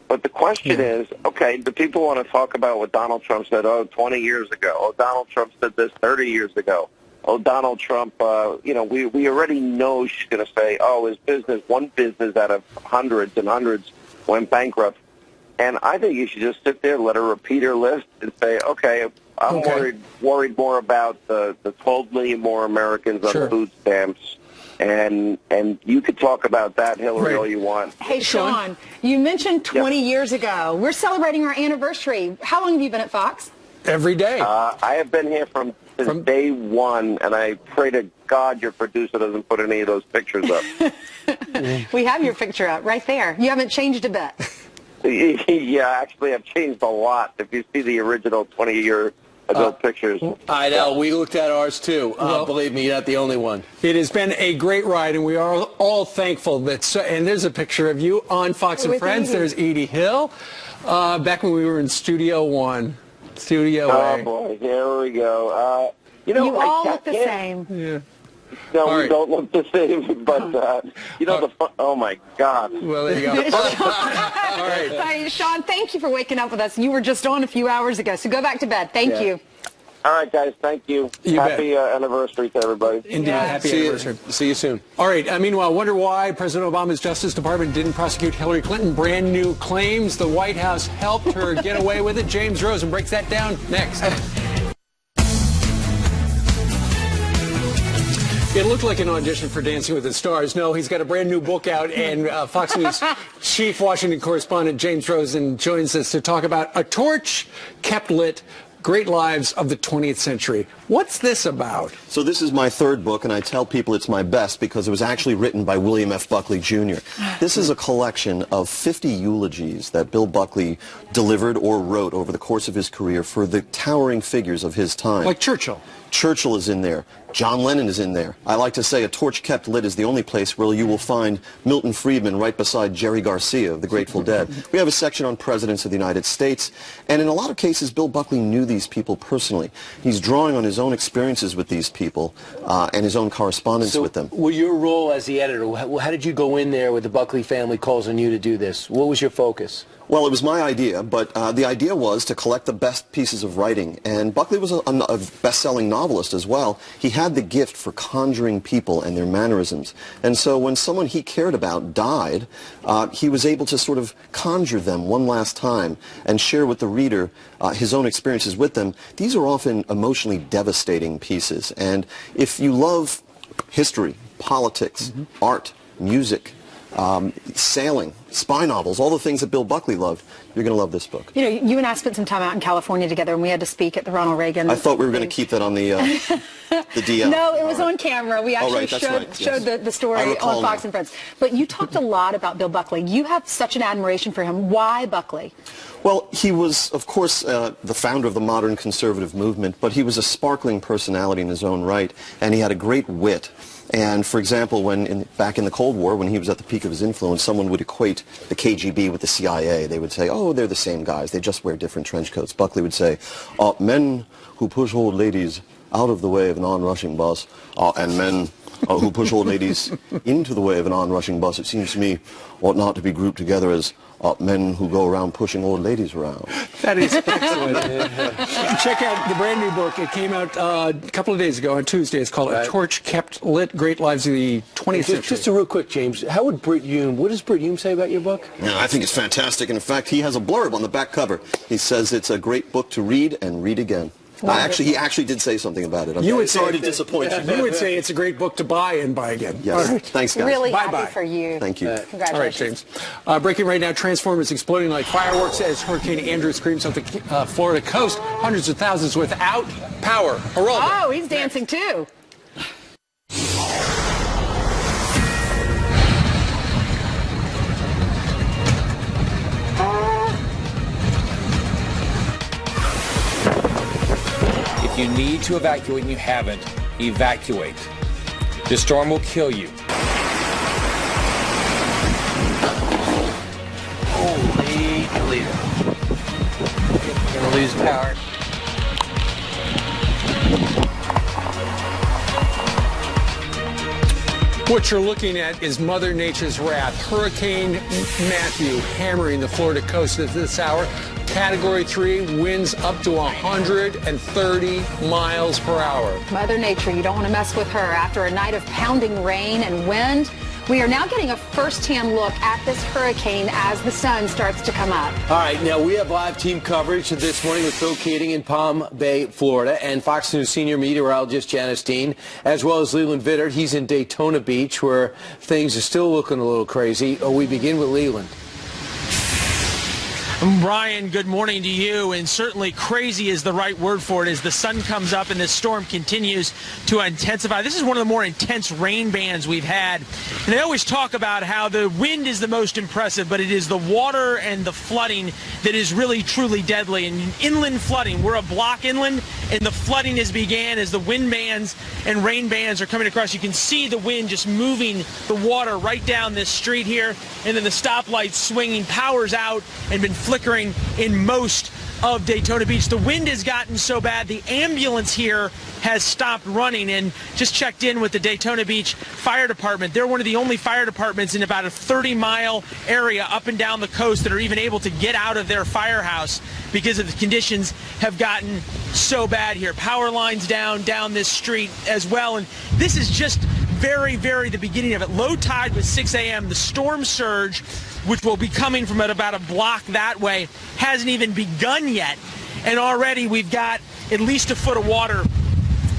But the question is, okay, do people want to talk about what Donald Trump said, 20 years ago? Oh, Donald Trump said this 30 years ago. Oh, Donald Trump, you know, we already know she's going to say, his business, one business out of hundreds and hundreds went bankrupt. And I think you should just sit there, let her repeat her list, and say, okay, I'm worried more about the 12 million more Americans on food stamps. And you could talk about that, Hillary, all you want. Hey, Sean, you mentioned 20 years ago. We're celebrating our anniversary. How long have you been at Fox? Every day. I have been here from day one, and I pray to God your producer doesn't put any of those pictures up. We have your picture up right there. You haven't changed a bit. Yeah, actually, I've changed a lot. If you see the original 20-year adult pictures. I know. We looked at ours, too. Believe me, you're not the only one. It has been a great ride, and we are all thankful that. And there's a picture of you on Fox and Friends. There's Edie Hill, back when we were in Studio One, Studio A. Oh boy, here we go. You all look the same. Yeah. No, we don't look the same, but oh my God. Well, there you go. All right, Sean, thank you for waking up with us. You were just on a few hours ago, so go back to bed. Thank you. All right, guys, thank you. Happy anniversary to everybody. Indeed, happy anniversary. See you soon. All right, meanwhile, wonder why President Obama's Justice Department didn't prosecute Hillary Clinton. Brand new claims the White House helped her get away with it. James Rosen breaks that down next. It looked like an audition for Dancing with the Stars. No, he's got a brand new book out, and Fox News chief Washington correspondent James Rosen joins us to talk about A Torch Kept Lit, Great Lives of the 20th Century. What's this about? So this is my third book, and I tell people it's my best because it was actually written by William F. Buckley, Jr. This is a collection of 50 eulogies that Bill Buckley delivered or wrote over the course of his career for the towering figures of his time. Like Churchill. Churchill is in there. John Lennon is in there. I like to say A Torch Kept Lit is the only place where you will find Milton Friedman right beside Jerry Garcia of the Grateful Dead. We have a section on presidents of the United States, and in a lot of cases, Bill Buckley knew these people personally. He's drawing on his own experiences with these people and his own correspondence with them. Well, your role as the editor, how did you go in there with the Buckley family calls on you to do this? What was your focus? Well, it was my idea, but the idea was to collect the best pieces of writing. And Buckley was a best-selling novelist as well. He had the gift for conjuring people and their mannerisms. And so when someone he cared about died, he was able to sort of conjure them one last time and share with the reader his own experiences with them. These are often emotionally devastating pieces. And if you love history, politics, art, music, sailing, spy novels, all the things that Bill Buckley loved. You're going to love this book. You know, you and I spent some time out in California together, and we had to speak at the Ronald Reagan. I thought we were going to keep that on the DL. No, it was on camera. We actually showed the story on Fox and Friends. But you talked a lot about Bill Buckley. You have such an admiration for him. Why Buckley? Well, he was, of course, the founder of the modern conservative movement, but he was a sparkling personality in his own right, and he had a great wit. And, for example, back in the Cold War, when he was at the peak of his influence, someone would equate the KGB with the CIA. They would say, oh, they're the same guys. They just wear different trench coats. Buckley would say, men who push old ladies out of the way of an onrushing bus, and men who push old ladies into the way of an onrushing bus, it seems to me, ought not to be grouped together as men who go around pushing old ladies around. That is excellent. Check out the brand new book. It came out a couple of days ago on Tuesday. It's called A Torch Kept Lit, Great Lives of the 20th Century. Just a real quick, James, what does Britt Hume say about your book? Yeah, I think it's fantastic. And in fact, he has a blurb on the back cover. He says it's a great book to read and read again. He actually did say something about it. I'm sorry to disappoint you. You would say it's a great book to buy and buy again. Yes. All right. Thanks, guys. Really Bye-bye. happy for you. Thank you. Congratulations. All right, James. Breaking right now, Transformers exploding like fireworks as Hurricane Andrew screams up the Florida coast. Hundreds of thousands without power. Geraldo. Oh, he's dancing too. If you need to evacuate and you haven't, evacuate. This storm will kill you. Holy Toledo. We're going to lose power. What you're looking at is Mother Nature's wrath. Hurricane Matthew hammering the Florida coast at this hour. Category 3, winds up to 130 miles per hour. Mother Nature, you don't want to mess with her. After a night of pounding rain and wind, we are now getting a first-hand look at this hurricane as the sun starts to come up. All right, now we have live team coverage this morning with Phil Keating in Palm Bay, Florida, and Fox News senior meteorologist Janice Dean, as well as Leland Vittert. He's in Daytona Beach, where things are still looking a little crazy. We begin with Leland. Brian, good morning to you, and certainly crazy is the right word for it as the sun comes up and this storm continues to intensify. This is one of the more intense rain bands we've had, and they always talk about how the wind is the most impressive, but it is the water and the flooding that is really truly deadly. And inland flooding, we're a block inland, and the flooding has began as the wind bands and rain bands are coming across. You can see the wind just moving the water right down this street here, and then the stoplights swinging. Power's out and been flickering in most of Daytona Beach. The wind has gotten so bad the ambulance here has stopped running, and just checked in with the Daytona Beach Fire Department. They're one of the only fire departments in about a 30-mile area up and down the coast that are even able to get out of their firehouse because of the conditions have gotten so bad here. Power lines down this street as well, and this is just very the beginning of it. Low tide was 6 a.m. The storm surge, which will be coming from about a block that way, hasn't even begun yet. And already we've got at least a foot of water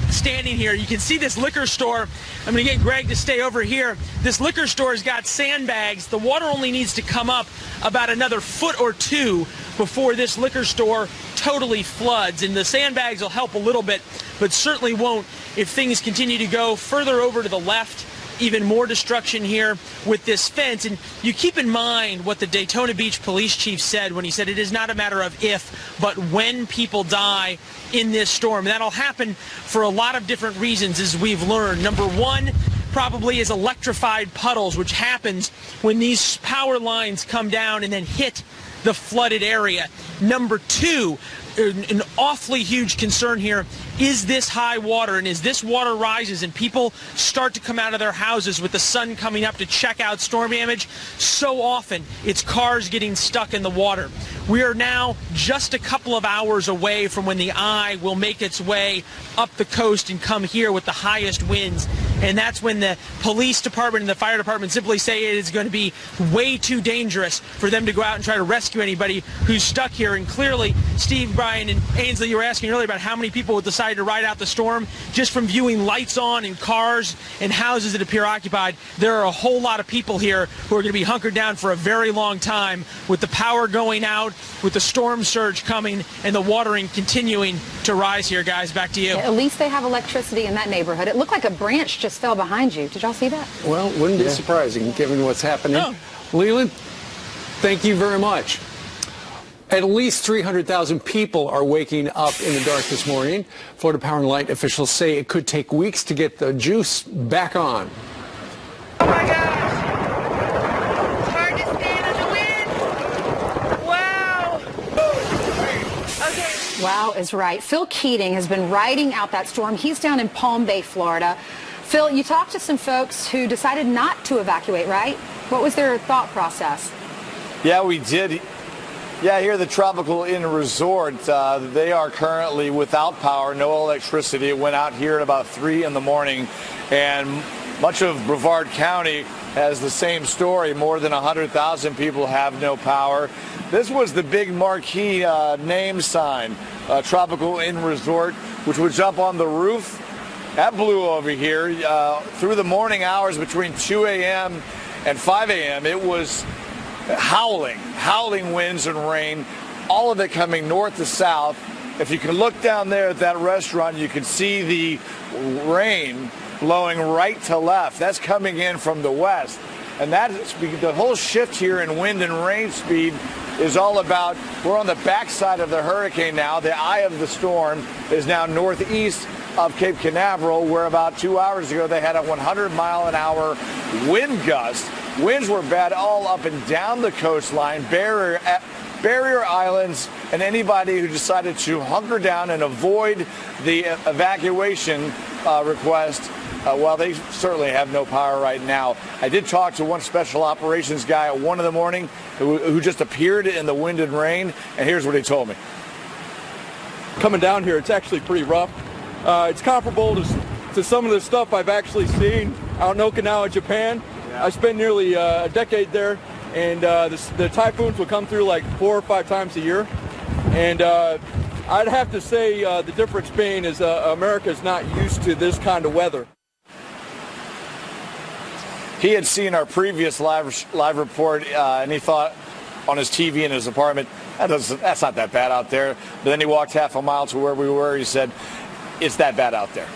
standing here. You can see this liquor store. I'm going to get Greg to stay over here. This liquor store has got sandbags. The water only needs to come up about another foot or two before this liquor store totally floods. And the sandbags will help a little bit, but certainly won't if things continue to go further over to the left. Even more destruction here with this fence. And you keep in mind what the Daytona Beach police chief said when he said it is not a matter of if, but when people die in this storm. That'll happen for a lot of different reasons, as we've learned. Number one probably is electrified puddles, which happens when these power lines come down and then hit the flooded area. Number two, an awfully huge concern here is this high water, and as this water rises and people start to come out of their houses with the sun coming up to check out storm damage, so often it's cars getting stuck in the water. We are now just a couple of hours away from when the eye will make its way up the coast and come here with the highest winds and that's when the police department and the fire department simply say it is going to be way too dangerous for them to go out and try to rescue anybody who's stuck here. And clearly, Steve, Brian, and Ainsley, you were asking earlier about how many people would decide to ride out the storm. Just from viewing lights on and cars and houses that appear occupied, there are a whole lot of people here who are going to be hunkered down for a very long time, with the power going out, with the storm surge coming, and the watering continuing to rise here. Guys, back to you. At least they have electricity in that neighborhood. It looked like a branch just fell behind you. Did y'all see that? Well, wouldn't be surprising given what's happening. Oh. Leland, thank you very much. At least 300,000 people are waking up in the dark this morning. Florida Power and Light officials say it could take weeks to get the juice back on. Oh my gosh! It's hard to stand in the wind. Wow! Okay. Wow is right. Phil Keating has been riding out that storm. He's down in Palm Bay, Florida. Phil, you talked to some folks who decided not to evacuate, right? What was their thought process? Yeah, we did. Yeah, here at the Tropical Inn Resort, they are currently without power, no electricity. It went out here at about 3 in the morning, and much of Brevard County has the same story. More than 100,000 people have no power. This was the big marquee name sign, Tropical Inn Resort, which was up on the roof. That blew over here through the morning hours between 2 a.m. and 5 a.m. It was howling winds and rain, all of it coming north to south. If you can look down there at that restaurant, you can see the rain blowing right to left. That's coming in from the west. And that's the whole shift here in wind and rain speed is all about, we're on the backside of the hurricane now. The eye of the storm is now northeast of Cape Canaveral, where about 2 hours ago they had a 100-mile-an-hour wind gust. Winds were bad all up and down the coastline, barrier islands, and anybody who decided to hunker down and avoid the evacuation request, well, they certainly have no power right now. I did talk to one special operations guy at 1 in the morning who just appeared in the wind and rain, and here's what he told me. Coming down here, it's actually pretty rough. It's comparable to some of the stuff I've actually seen out in Okinawa, Japan. I spent nearly a decade there, and the typhoons will come through like 4 or 5 times a year. And I'd have to say the difference being is America's not used to this kind of weather. He had seen our previous live report, and he thought on his TV in his apartment, that's not that bad out there. But then he walked half a mile to where we were. He said, it's that bad out there.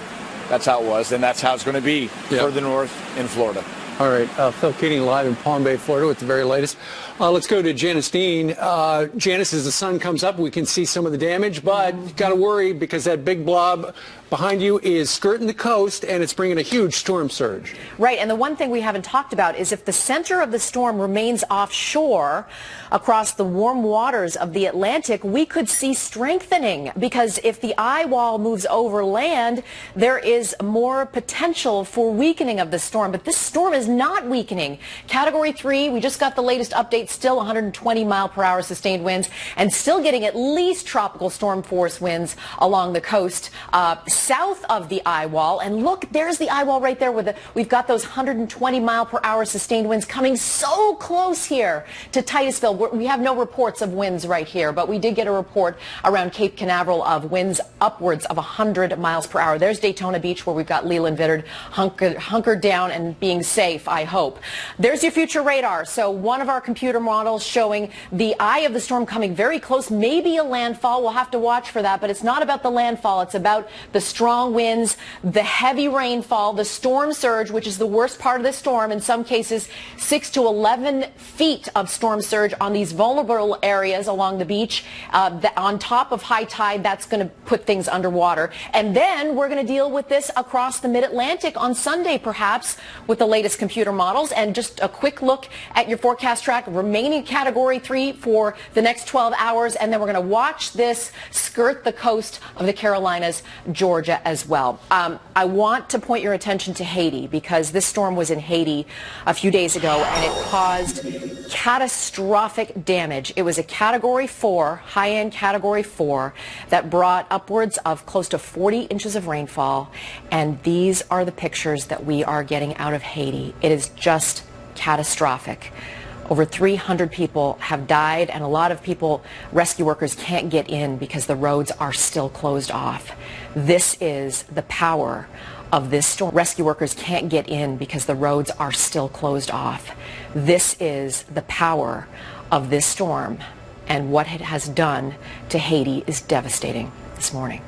That's how it was, and that's how it's going to be further north in Florida. All right, Phil Keating live in Palm Bay, Florida with the very latest. Let's go to Janice Dean. Janice, as the sun comes up, we can see some of the damage, but you got to worry because that big blob behind you is skirting the coast, and it's bringing a huge storm surge. Right, and the one thing we haven't talked about is if the center of the storm remains offshore across the warm waters of the Atlantic, we could see strengthening, because if the eye wall moves over land, there is more potential for weakening of the storm. But this storm is not weakening. Category 3, we just got the latest update, still 120-mile-per-hour sustained winds, and still getting at least tropical storm force winds along the coast south of the eye wall. And look, there's the eye wall right there where we've got those 120-mile-per-hour sustained winds coming so close here to Titusville. We have no reports of winds right here, but we did get a report around Cape Canaveral of winds upwards of 100 miles per hour. There's Daytona Beach, where we've got Leland Vittert hunkered down and being safe, I hope. There's your future radar. So one of our computer models showing the eye of the storm coming very close, maybe a landfall. We'll have to watch for that, but it's not about the landfall. It's about the strong winds, the heavy rainfall, the storm surge, which is the worst part of the storm. In some cases, 6 to 11 feet of storm surge on these vulnerable areas along the beach. On top of high tide, that's going to put things underwater. And then we're going to deal with this across the mid-Atlantic on Sunday, perhaps, with the latest computer models. And just a quick look at your forecast track, remaining Category 3 for the next 12 hours. And then we're going to watch this skirt the coast of the Carolinas, Georgia as well. I want to point your attention to Haiti because this storm was in Haiti a few days ago and it caused catastrophic damage. It was a Category 4, high-end Category 4 that brought upwards of close to 40 inches of rainfall. And these are the pictures that we are getting out of Haiti. It is just catastrophic. Over 300 people have died, and a lot of people, rescue workers, can't get in because the roads are still closed off. This is the power of this storm. Rescue workers can't get in because the roads are still closed off. This is the power of this storm, and what it has done to Haiti is devastating this morning.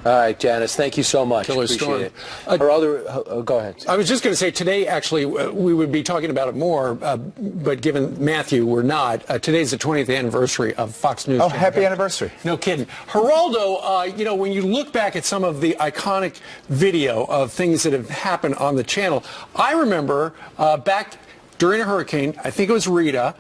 All right, Janice, thank you so much. Killer Appreciate storm. it. Go ahead. I was just going to say today, actually, we would be talking about it more, but given Matthew, we're not. Today's the 20th anniversary of Fox News. Oh, happy anniversary. No kidding. Geraldo, you know, when you look back at some of the iconic video of things that have happened on the channel, I remember back during a hurricane, I think it was Rita,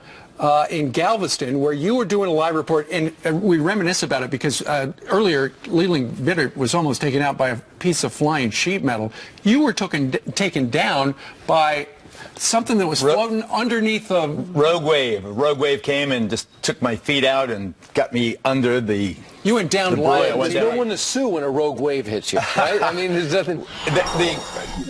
in Galveston, where you were doing a live report, and we reminisce about it because earlier Leland Vittert was almost taken out by a piece of flying sheet metal. You were taken down by something that was floating underneath a rogue wave. A rogue wave came and just took my feet out and got me under the. You went down You don't want to sue when a rogue wave hits you, right? I mean, there's nothing.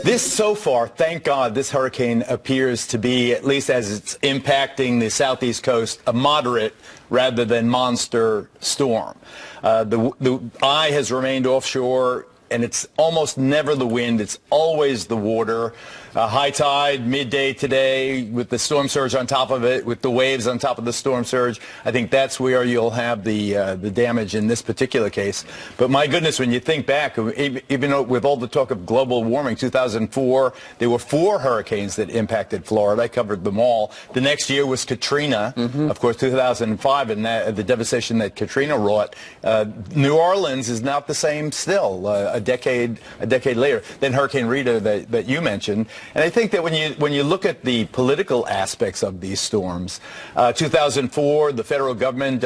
This so far, thank God, this hurricane appears to be, at least as it's impacting the southeast coast, a moderate rather than monster storm. The eye has remained offshore, and it's almost never the wind. It's always the water. High tide midday today with the storm surge on top of it, with the waves on top of the storm surge. I think that's where you'll have the damage in this particular case. But my goodness, when you think back, even with all the talk of global warming, 2004, there were 4 hurricanes that impacted Florida. I covered them all. The next year was Katrina, of course, 2005, and the devastation that Katrina wrought. New Orleans is not the same still, a decade later. Then Hurricane Rita that you mentioned. And I think that when you look at the political aspects of these storms, 2004, the federal government,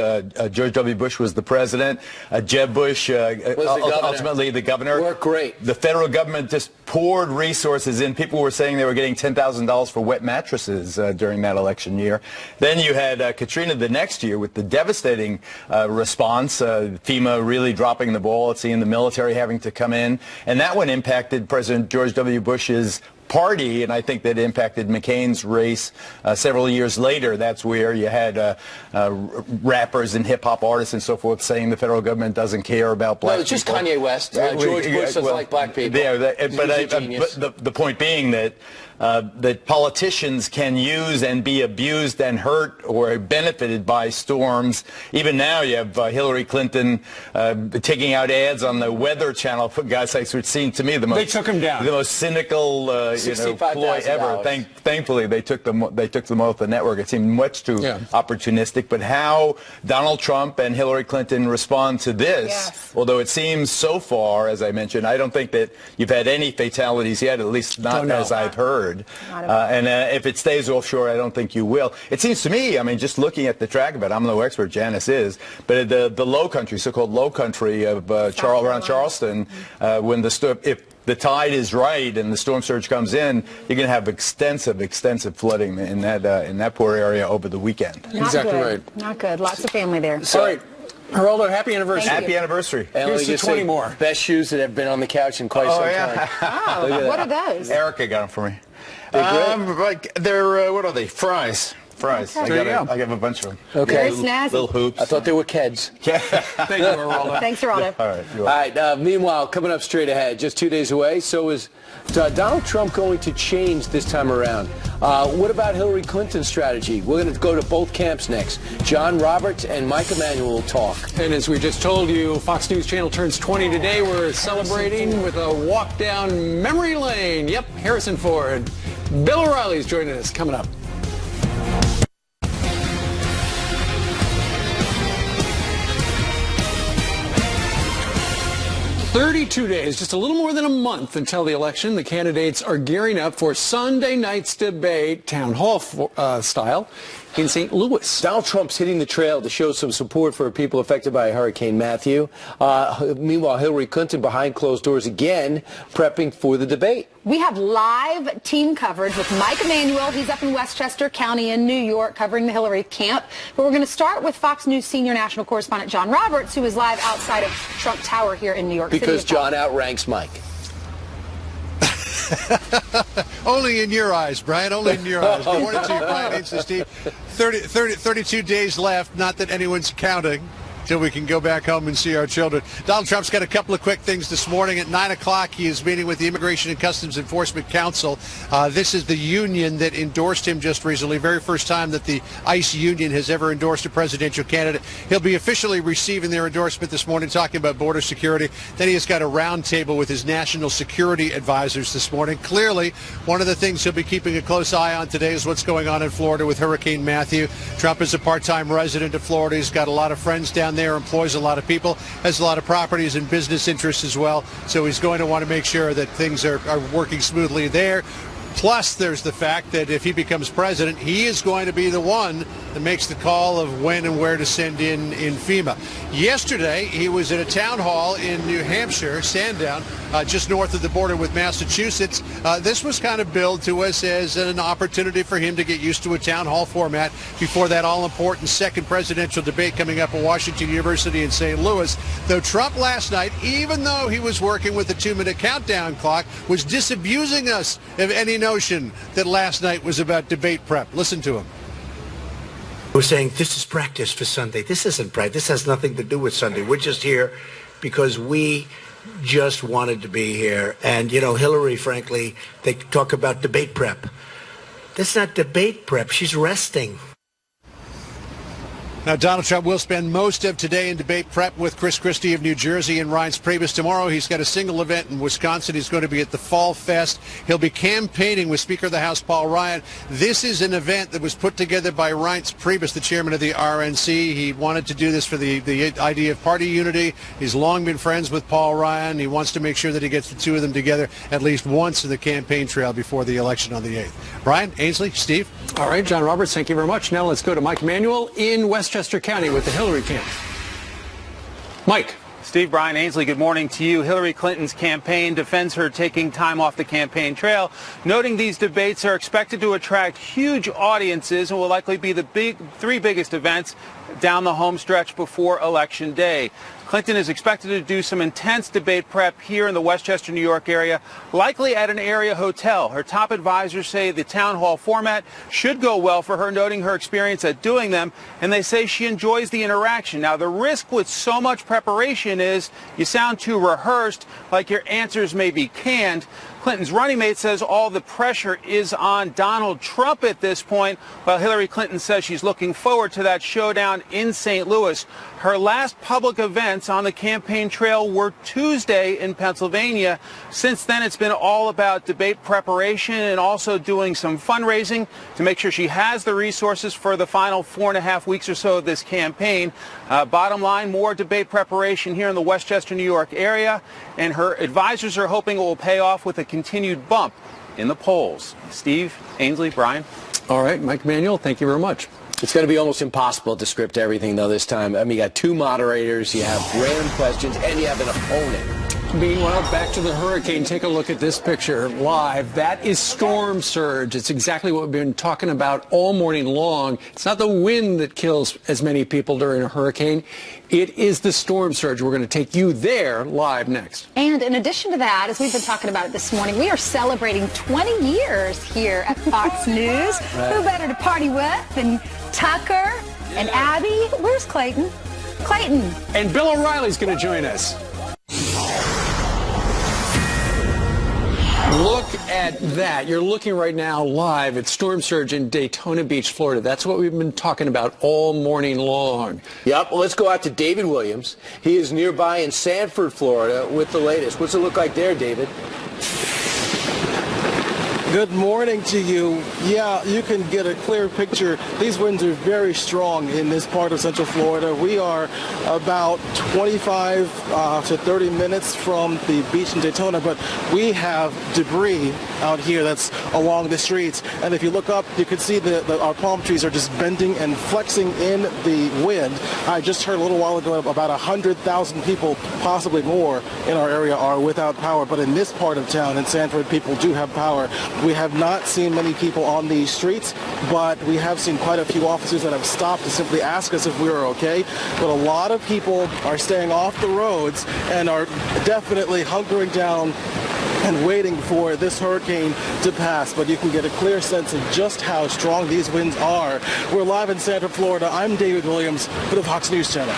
George W. Bush was the president, Jeb Bush ultimately the governor. Worked great. The federal government just poured resources in. People were saying they were getting $10,000 for wet mattresses during that election year. Then you had Katrina the next year with the devastating response, FEMA really dropping the ball, seeing the military having to come in. And that one impacted President George W. Bush's party, and I think that impacted McCain's race several years later. That's where you had rappers and hip-hop artists and so forth saying the federal government doesn't care about black people. No, it's just Kanye West. George Bush doesn't like black people. But the point being that politicians can use and be abused and hurt or benefited by storms. Even now you have Hillary Clinton taking out ads on the Weather Channel, for God's sakes, which seemed to me the most, they took him down. The most cynical ploy ever. Thankfully they took them off the network. It seemed much too opportunistic. But how Donald Trump and Hillary Clinton respond to this, although it seems so far, as I mentioned, I don't think that you've had any fatalities yet, at least not as I've heard. And if it stays offshore, I don't think you will. It seems to me, I mean, just looking at the track of it, I'm no expert, Janice is, but the low country, so-called low country of around Charleston, when if the tide is right and the storm surge comes in, you're going to have extensive flooding in that poor area over the weekend. Exactly right. Not good. Lots of family there. Sorry. Geraldo, happy anniversary. Happy anniversry. Here's the 20 more. Best shoes that have been on the couch in quite some time. Oh, what are those? Erica got them for me. They're what are they? Fries. Okay. I got a bunch of them. Okay. Very snazzy. Little hoops. I thought they were Keds. Thank you, Geraldo. Thanks, Geraldo. All right. Meanwhile, coming up straight ahead, just 2 days away, so is Donald Trump going to change this time around? What about Hillary Clinton's strategy? We're going to go to both camps next. John Roberts and Mike Emanuel will talk. And as we just told you, Fox News Channel turns 20 today. We're celebrating with a walk down memory lane. Yep, Harrison Ford. Bill O'Reilly's joining us coming up. 32 days, just a little more than a month until the election. The candidates are gearing up for Sunday night's debate, town hall style, in St. Louis. Donald Trump's hitting the trail to show some support for people affected by Hurricane Matthew. Meanwhile, Hillary Clinton behind closed doors again, prepping for the debate. We have live team coverage with Mike Emanuel. He's up in Westchester County in New York covering the Hillary camp. But we're going to start with Fox News senior national correspondent John Roberts, who is live outside of Trump Tower here in New York City. Because John outranks Mike. Only in your eyes, Brian. Only in your eyes. Good morning to you, Brian. It's Steve. 32 days left. Not that anyone's counting till we can go back home and see our children. Donald Trump's got a couple of quick things this morning. At 9 o'clock, he is meeting with the Immigration and Customs Enforcement Council. This is the union that endorsed him just recently. Very first time that the ICE union has ever endorsed a presidential candidate. He'll be officially receiving their endorsement this morning, talking about border security. Then he has got a roundtable with his national security advisors this morning. Clearly, one of the things he'll be keeping a close eye on today is what's going on in Florida with Hurricane Matthew. Trump is a part-time resident of Florida. He's got a lot of friends down there, employs a lot of people, has a lot of properties and business interests as well. So he's going to want to make sure that things are working smoothly there. Plus, there's the fact that if he becomes president, he is going to be the one that makes the call of when and where to send in FEMA. Yesterday, he was at a town hall in New Hampshire, Sandown, just north of the border with Massachusetts. This was kind of billed to us as an opportunity for him to get used to a town hall format before that all-important second presidential debate coming up at Washington University in St. Louis. Though Trump last night, even though he was working with the 2-minute countdown clock, was disabusing us of any notion that last night was about debate prep. Listen to him. We're saying this is practice for Sunday. This isn't practice. This has nothing to do with Sunday. We're just here because we just wanted to be here. And, you know, Hillary, frankly, they talk about debate prep. That's not debate prep. She's resting. Now, Donald Trump will spend most of today in debate prep with Chris Christie of New Jersey and Reince Priebus. Tomorrow, he's got a single event in Wisconsin. He's going to be at the Fall Fest. He'll be campaigning with Speaker of the House Paul Ryan. This is an event that was put together by Reince Priebus, the chairman of the RNC. He wanted to do this for the idea of party unity. He's long been friends with Paul Ryan. He wants to make sure that he gets the two of them together at least once in the campaign trail before the election on the 8th. Brian, Ainsley, Steve. All right, John Roberts, thank you very much. Now let's go to Mike Emanuel in Westchester County with the Hillary camp. Mike. Steve, Brian, Ainsley, good morning to you. Hillary Clinton's campaign defends her taking time off the campaign trail, noting these debates are expected to attract huge audiences and will likely be the three biggest events down the home stretch before Election Day. Clinton is expected to do some intense debate prep here in the Westchester, New York area, likely at an area hotel. Her top advisors say the town hall format should go well for her, noting her experience at doing them, and they say she enjoys the interaction. Now, the risk with so much preparation is you sound too rehearsed, like your answers may be canned. Clinton's running mate says all the pressure is on Donald Trump at this point, while Hillary Clinton says she's looking forward to that showdown in St. Louis. Her last public events on the campaign trail were Tuesday in Pennsylvania. Since then, it's been all about debate preparation and also doing some fundraising to make sure she has the resources for the final 4.5 weeks or so of this campaign. Bottom line, more debate preparation here in the Westchester, New York area, and her advisors are hoping it will pay off with a continued bump in the polls. Steve, Ainsley, Brian. All right, Mike Emanuel, thank you very much. It's going to be almost impossible to script everything, though, this time. I mean, you got two moderators, you have random questions, and you have an opponent. Meanwhile, back to the hurricane. Take a look at this picture live. That is storm surge. It's exactly what we've been talking about all morning long. It's not the wind that kills as many people during a hurricane. It is the storm surge. We're going to take you there live next. And in addition to that, as we've been talking about it this morning, we are celebrating 20 years here at Fox News. Right. Who better to party with than Tucker and Abby? Where's Clayton? Clayton. And Bill O'Reilly's going to join us. Look at that. You're looking right now live at storm surge in Daytona Beach, Florida. That's what we've been talking about all morning long. Yep. Well, let's go out to David Williams. He is nearby in Sanford, Florida with the latest. What's it look like there, David? Good morning to you. Yeah, you can get a clear picture. These winds are very strong in this part of Central Florida. We are about 25 to 30 minutes from the beach in Daytona, but we have debris out here that's along the streets. And if you look up, you can see our palm trees are just bending and flexing in the wind. I just heard a little while ago about 100,000 people, possibly more, in our area are without power. But in this part of town, in Sanford, people do have power. We have not seen many people on these streets, but we have seen quite a few officers that have stopped to simply ask us if we are okay. But a lot of people are staying off the roads and are definitely hunkering down and waiting for this hurricane to pass. But you can get a clear sense of just how strong these winds are. We're live in Santa Florida. I'm David Williams for the Fox News Channel.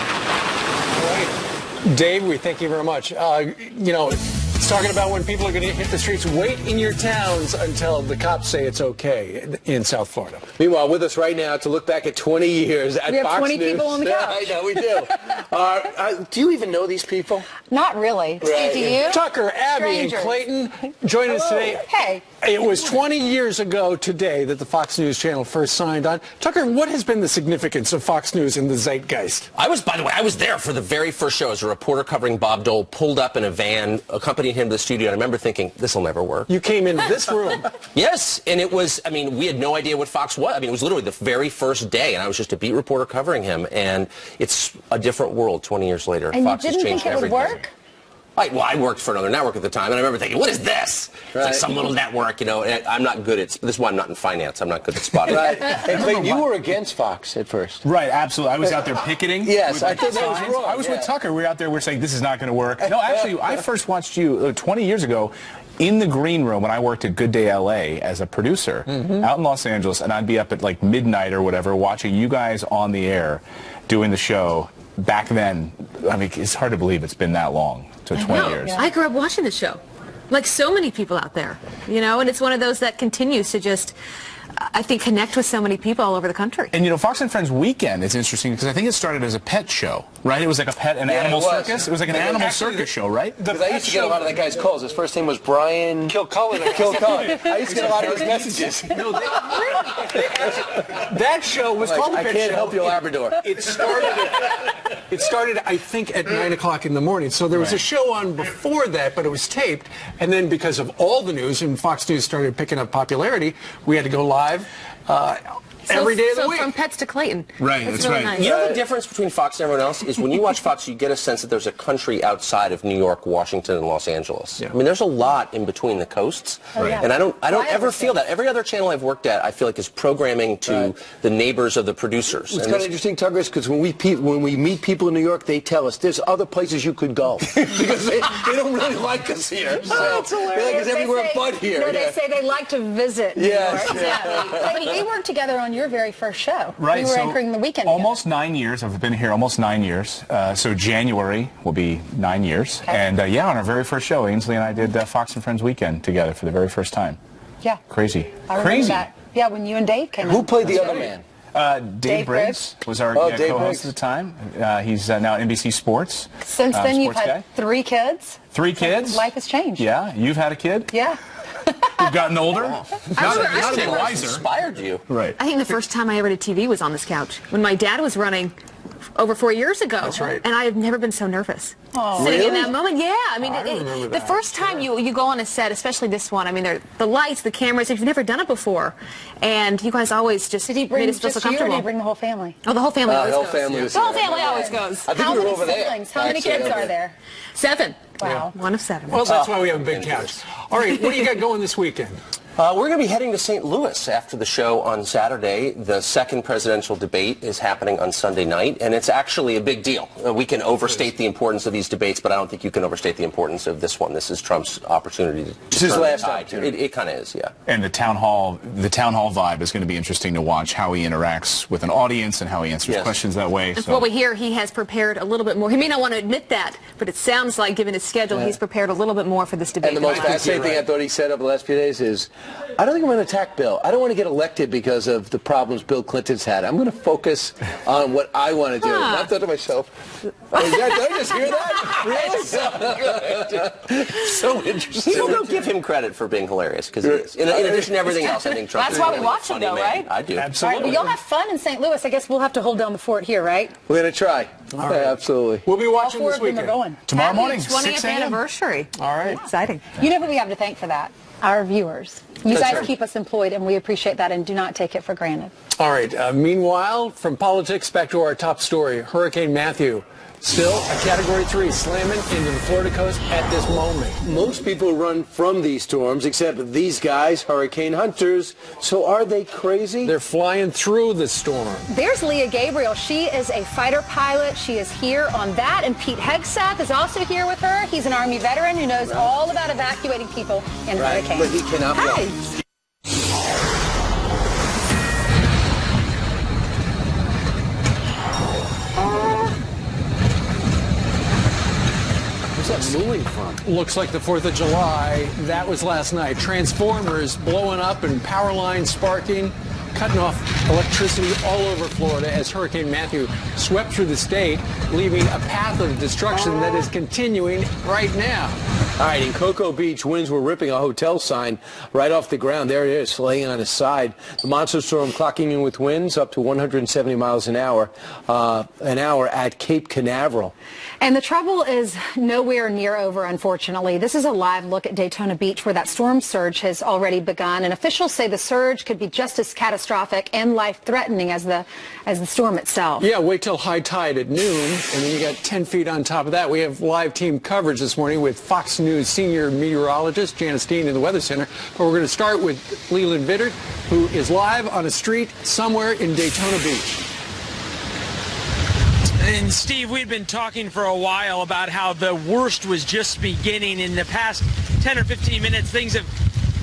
Dave, we thank you very much. It's talking about when people are going to hit the streets. Wait in your towns until the cops say it's okay in South Florida. Meanwhile, with us right now to look back at 20 years at Fox News. We have 20 people on the couch. I know, we do. Do you even know these people? Not really. Steve, do you? Tucker, Abby, and Clayton join us today. Hey. It was 20 years ago today that the Fox News channel first signed on. Tucker, what has been the significance of Fox News in the zeitgeist? By the way, I was there for the very first show as a reporter covering Bob Dole, pulled up in a van, accompanied him to the studio, and I remember thinking, this will never work. You came into this room. Yes, and it was, we had no idea what Fox was. It was literally the very first day, and I was just a beat reporter covering him, and it's a different world 20 years later. And Fox you didn't think it would work? I worked for another network at the time, and I remember thinking, what is this? It's like some little network, and I'm not good at, this is why I'm not in finance. I'm not good at spotting. Right. And Clayton, you were against Fox at first. Right, absolutely. I was out there picketing. Yes, I thought that was wrong. I was with Tucker. We were out there, we're saying, this is not going to work. No, actually, I first watched you 20 years ago in the green room when I worked at Good Day LA as a producer out in Los Angeles, and I'd be up at like midnight or whatever watching you guys on the air doing the show. Back then, it's hard to believe it's been that long. To 20 years. I grew up watching the show, like so many people out there, and it's one of those that continues to just, I think, connect with so many people all over the country. And Fox and Friends Weekend is interesting because I think it started as a pet show, right? It was like an animal circus. It was like an animal circus show, right? Because I used to get a lot of that guy's calls. His first name was Brian Kilcullen. I used to get a lot of his messages. No, that show was called the Pet Show. I can't help you, Labrador. It started, I think, at 9 o'clock in the morning. So there was a show on before that, but it was taped. And then because of all the news, and Fox News started picking up popularity, we had to go live every day of the week. So from pets to Clayton. Right, that's really Nice. You know the difference between Fox and everyone else is when you watch Fox, you get a sense that there's a country outside of New York, Washington, and Los Angeles. Yeah. There's a lot in between the coasts, and I don't ever feel that. Every other channel I've worked at, I feel like is programming to the neighbors of the producers. It's kind of interesting, Tucker, because when we meet people in New York, they tell us there's other places you could go because they don't really like us here. So that's hilarious. They like us everywhere but here. No, they say they like to visit New York. Exactly. But we worked together on your very first show. Right. We were anchoring the weekend. Almost 9 years. I've been here almost 9 years. So January will be 9 years. Okay. And on our very first show, Ainsley and I did Fox and Friends Weekend together for the very first time. Yeah. Crazy. I remember that. Yeah, when you and Dave came. Who played the other man? Dave Briggs was our co-host at the time. He's now at NBC Sports. Since then, you've had 3 kids. 3 kids. Life has changed. Yeah. You've had a kid? Yeah. You've gotten older? Wow. Not a bit wiser. Inspired you. Right. I think the first time I ever did TV was on this couch when my dad was running over 4 years ago. That's right. And I have never been so nervous. Oh, sitting really? in that moment. Yeah. The first time you go on a set, especially this one, the lights, the cameras, you've never done it before. And you guys always just made us feel so comfortable. Did he bring the whole family? Oh, the whole family always goes. The whole family always goes. I think we were over there. How many kids are there? 7. Wow. 1 of 7. Well, that's why we have a big couch. All right, what do you got going this weekend? We're going to be heading to St. Louis after the show on Saturday. The second presidential debate is happening on Sunday night, and it's actually a big deal. We can overstate the importance of these debates, but I don't think you can overstate the importance of this one. This is Trump's opportunity to This is his last opportunity. It kind of is, yeah. And the town hall vibe is going to be interesting to watch, how he interacts with an audience and how he answers questions that way. And what we hear, he has prepared a little bit more. He may not want to admit that, but it sounds like, given his schedule, he's prepared a little bit more for this debate. And the most fascinating thing I thought he said over the last few days is, I don't think I'm going to attack Bill. I don't want to get elected because of the problems Bill Clinton's had. I'm going to focus on what I want to do. And I thought to myself, did I just hear that? Really? So interesting. People don't give him credit for being hilarious because he is. In addition to everything else, I think Trump That's is why really we watch him, though, man. right? I do. All right, well, you'll have fun in St. Louis. I guess we'll have to hold down the fort here, right? We're going to try. All right. Absolutely. We'll be watching All four this of them are weekend. going. Tomorrow morning, 20th 6 a.m. anniversary. All right. Exciting. You know who we have to thank for that? Our viewers. You That's guys right. keep us employed, and we appreciate that and do not take it for granted. All right. Meanwhile, from politics back to our top story, Hurricane Matthew. Still a Category 3 slamming into the Florida coast at this moment. Most people run from these storms, except these guys, hurricane hunters. So are they crazy? They're flying through the storm. There's Leah Gabriel. She is a fighter pilot. She is here on that. And Pete Hegseth is also here with her. He's an Army veteran who knows all about evacuating people in hurricanes. But he cannot Hi. fly. Where's that moving from? Looks like the 4th of July. That was last night. Transformers blowing up and power lines sparking, cutting off electricity all over Florida as Hurricane Matthew swept through the state, leaving a path of destruction that is continuing right now. All right, in Cocoa Beach, winds were ripping a hotel sign right off the ground. There it is, laying on its side. The monster storm clocking in with winds up to 170 miles an hour at Cape Canaveral. And the trouble is nowhere near over, unfortunately. This is a live look at Daytona Beach where that storm surge has already begun. And officials say the surge could be just as catastrophic and life-threatening as the storm itself. Yeah, wait till high tide at noon, and then you got 10 feet on top of that. We have live team coverage this morning with Fox News senior meteorologist Janice Dean in the Weather Center. But we're going to start with Leland Vittert, who is live on a street somewhere in Daytona Beach. And Steve, we've been talking for a while about how the worst was just beginning. In the past 10 or 15 minutes, things have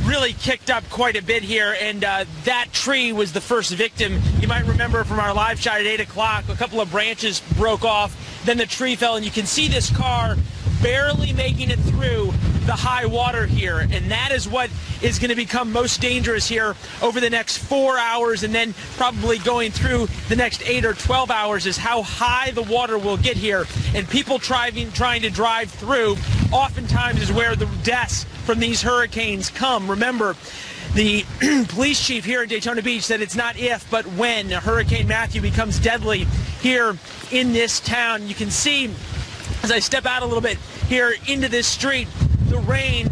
really kicked up quite a bit here, and that tree was the first victim. You might remember from our live shot at 8 o'clock, a couple of branches broke off, then the tree fell, and you can see this car barely making it through the high water here, and that is what is going to become most dangerous here over the next 4 hours, and then probably going through the next 8 or 12 hours is how high the water will get here. And people trying to drive through oftentimes is where the deaths from these hurricanes come. Remember, the police chief here in Daytona Beach said it's not if, but when Hurricane Matthew becomes deadly here in this town. You can see, as I step out a little bit here into this street, the rain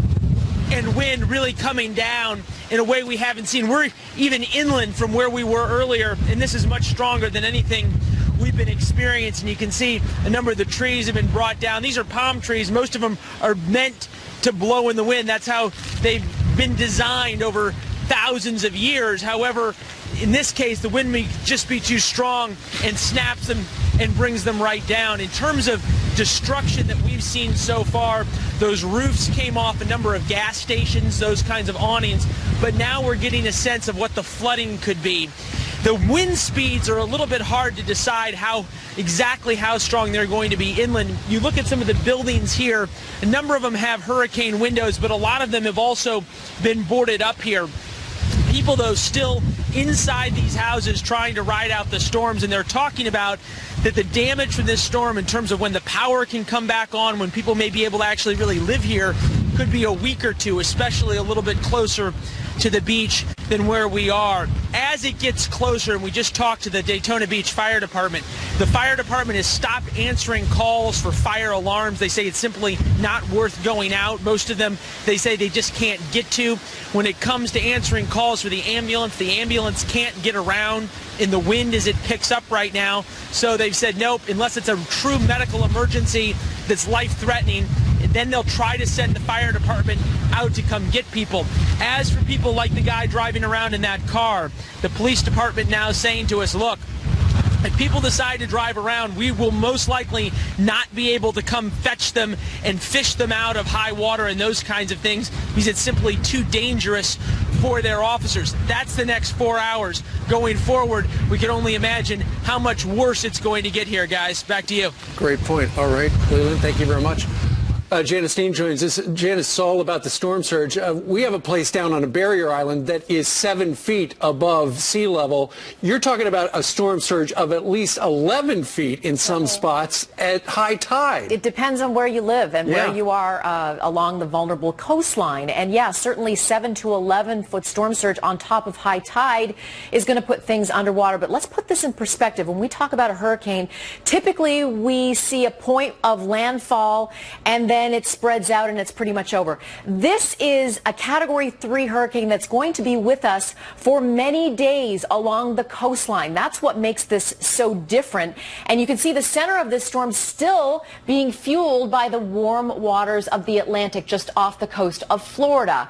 and wind really coming down in a way we haven't seen. We're even inland from where we were earlier, and this is much stronger than anything we've been experiencing. You can see a number of the trees have been brought down. These are palm trees. Most of them are meant to blow in the wind. That's how they've been designed over thousands of years. However, in this case, the wind may just be too strong and snaps them and brings them right down. In terms of destruction that we've seen so far, those roofs came off a number of gas stations, those kinds of awnings, but now we're getting a sense of what the flooding could be. The wind speeds are a little bit hard to decide exactly how strong they're going to be inland. You look at some of the buildings here, a number of them have hurricane windows, but a lot of them have also been boarded up here. People, though, still inside these houses trying to ride out the storms, and they're talking about that the damage from this storm in terms of when the power can come back on, when people may be able to actually really live here, could be a week or two, especially a little bit closer to the beach than where we are. As it gets closer, and we just talked to the Daytona Beach Fire Department, the fire department has stopped answering calls for fire alarms. They say it's simply not worth going out. Most of them, they say they just can't get to. When it comes to answering calls for the ambulance can't get around in the wind as it picks up right now. So they've said, nope, unless it's a true medical emergency that's life-threatening, then they'll try to send the fire department out to come get people. As for people like the guy driving around in that car, the police department now saying to us, look, if people decide to drive around, we will most likely not be able to come fetch them and fish them out of high water and those kinds of things because it's simply too dangerous for their officers. That's the next 4 hours. Going forward, we can only imagine how much worse it's going to get here, guys. Back to you. Great point. All right, Leland, thank you very much. Janice Dean joins us. Janice, it's all about the storm surge. We have a place down on a barrier island that is 7 feet above sea level. You're talking about a storm surge of at least 11 feet in some spots at high tide. It depends on where you live and where you are along the vulnerable coastline. And yeah, certainly 7 to 11 foot storm surge on top of high tide is going to put things underwater. But let's put this in perspective. When we talk about a hurricane, typically we see a point of landfall and then it spreads out and it's pretty much over. This is a Category 3 hurricane that's going to be with us for many days along the coastline. That's what makes this so different. And you can see the center of this storm still being fueled by the warm waters of the Atlantic just off the coast of Florida.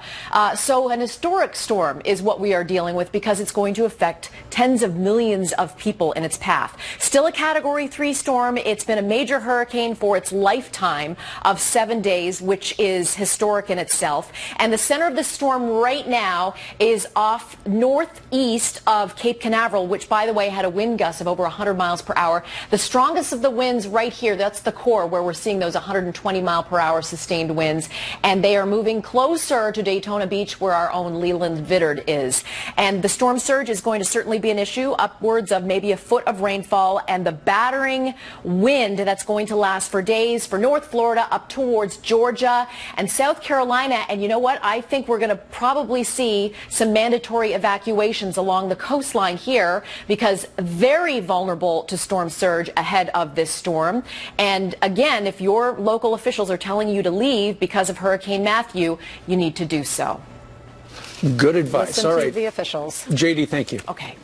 So an historic storm is what we are dealing with because it's going to affect tens of millions of people in its path. Still a Category 3 storm. It's been a major hurricane for its lifetime of 7 days, which is historic in itself. And the center of the storm right now is off northeast of Cape Canaveral, which, by the way, had a wind gust of over 100 miles per hour. The strongest of the winds right here, that's the core where we're seeing those 120 mile per hour sustained winds. And they are moving closer to Daytona Beach where our own Leland Vittert is. And the storm surge is going to certainly be an issue, upwards of maybe a foot of rainfall and the battering wind that's going to last for days for North Florida up towards Georgia and South Carolina. And you know what? I think we're going to probably see some mandatory evacuations along the coastline here because very vulnerable to storm surge ahead of this storm. And again, if your local officials are telling you to leave because of Hurricane Matthew, you need to do so. Good advice. Listen all to right. the officials. JD, thank you. Okay.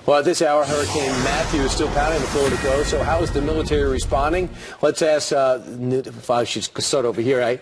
Well, at this hour, Hurricane Matthew is still pounding the Florida coast. So how is the military responding? Let's ask, I should start over here, right?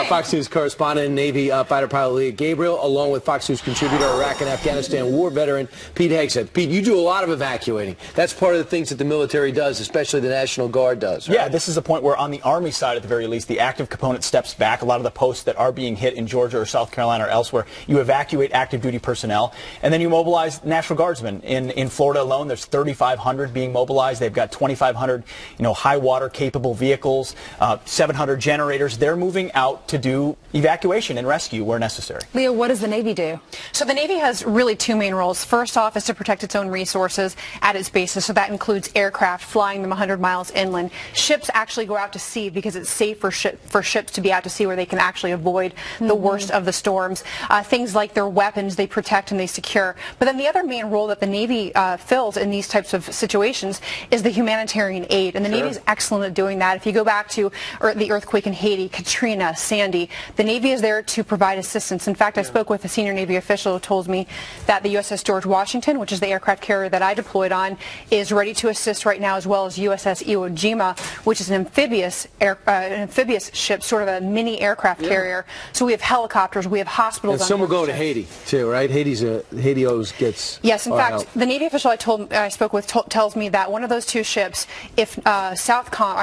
Fox News correspondent and Navy fighter pilot Leah Gabriel, along with Fox News contributor, Iraq and Afghanistan war veteran Pete Hegseth. Pete, you do a lot of evacuating. That's part of the things that the military does, especially the National Guard does, right? Yeah, this is a point where on the Army side, at the very least, the active component steps back. A lot of the posts that are being hit in Georgia or South Carolina or elsewhere, you evacuate active duty personnel, and then you mobilize National Guardsmen. In Florida alone, there's 3,500 being mobilized. They've got 2,500, high water capable vehicles, 700 generators. They're moving out to do evacuation and rescue where necessary. Leah, what does the Navy do? So the Navy has really two main roles. First off is to protect its own resources at its bases. So that includes aircraft flying them 100 miles inland. Ships actually go out to sea because it's safe for ships to be out to sea where they can actually avoid the worst of the storms. Things like their weapons, they protect and they secure. But then the other main role that the Navy fills in these types of situations is the humanitarian aid. And the Navy is excellent at doing that. If you go back to the earthquake in Haiti, Katrina, Sandy, the Navy is there to provide assistance. In fact, I spoke with a senior Navy official who told me that the USS George Washington, which is the aircraft carrier that I deployed on, is ready to assist right now, as well as USS Iwo Jima, which is an amphibious ship, sort of a mini aircraft carrier. So we have helicopters, we have hospitals. And some will go to Haiti too, right? Haiti always gets. Yes, in fact, help. the Navy official I spoke with tells me that one of those two ships, if Southcom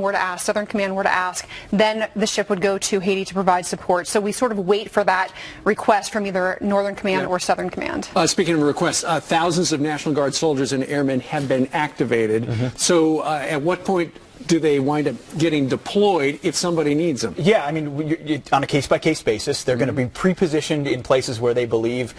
were to ask, Southern Command were to ask, then the ship would go to Haiti to provide support. So we sort of wait for that request from either Northern Command or Southern Command. Speaking of requests, thousands of National Guard soldiers and airmen have been activated. So at what point do they wind up getting deployed if somebody needs them? Yeah, I mean, on a case-by-case basis, they're going to be pre-positioned in places where they believe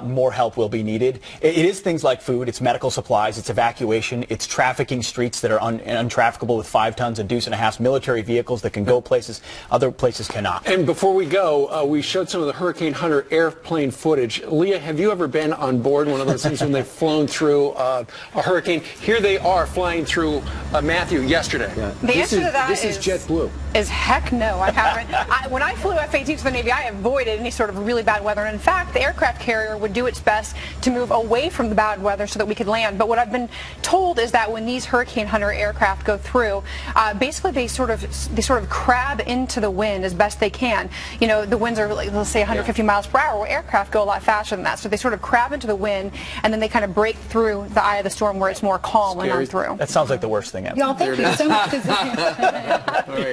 more help will be needed. It is things like food, it's medical supplies, it's evacuation, it's trafficking streets that are untrafficable with 5 tons and deuce and a half, military vehicles that can go places other places cannot. And before we go, we showed some of the Hurricane Hunter airplane footage. Leah, have you ever been on board one of those things when they've flown through a hurricane? Here they are flying through Matthew yesterday. Yeah. The answer to that is JetBlue. Is heck no, I haven't. When I flew F-18s for the Navy, I avoided any sort of really bad weather. And in fact, the aircraft carrier would do its best to move away from the bad weather so that we could land. But what I've been told is that when these Hurricane Hunter aircraft go through, basically they sort of crab into the wind as best they can. You know, the winds are, like, let's say 150 miles per hour. Well, aircraft go a lot faster than that. So they sort of crab into the wind, and then they kind of break through the eye of the storm where it's more calm and on through. That sounds like the worst thing ever. Y'all, thank you so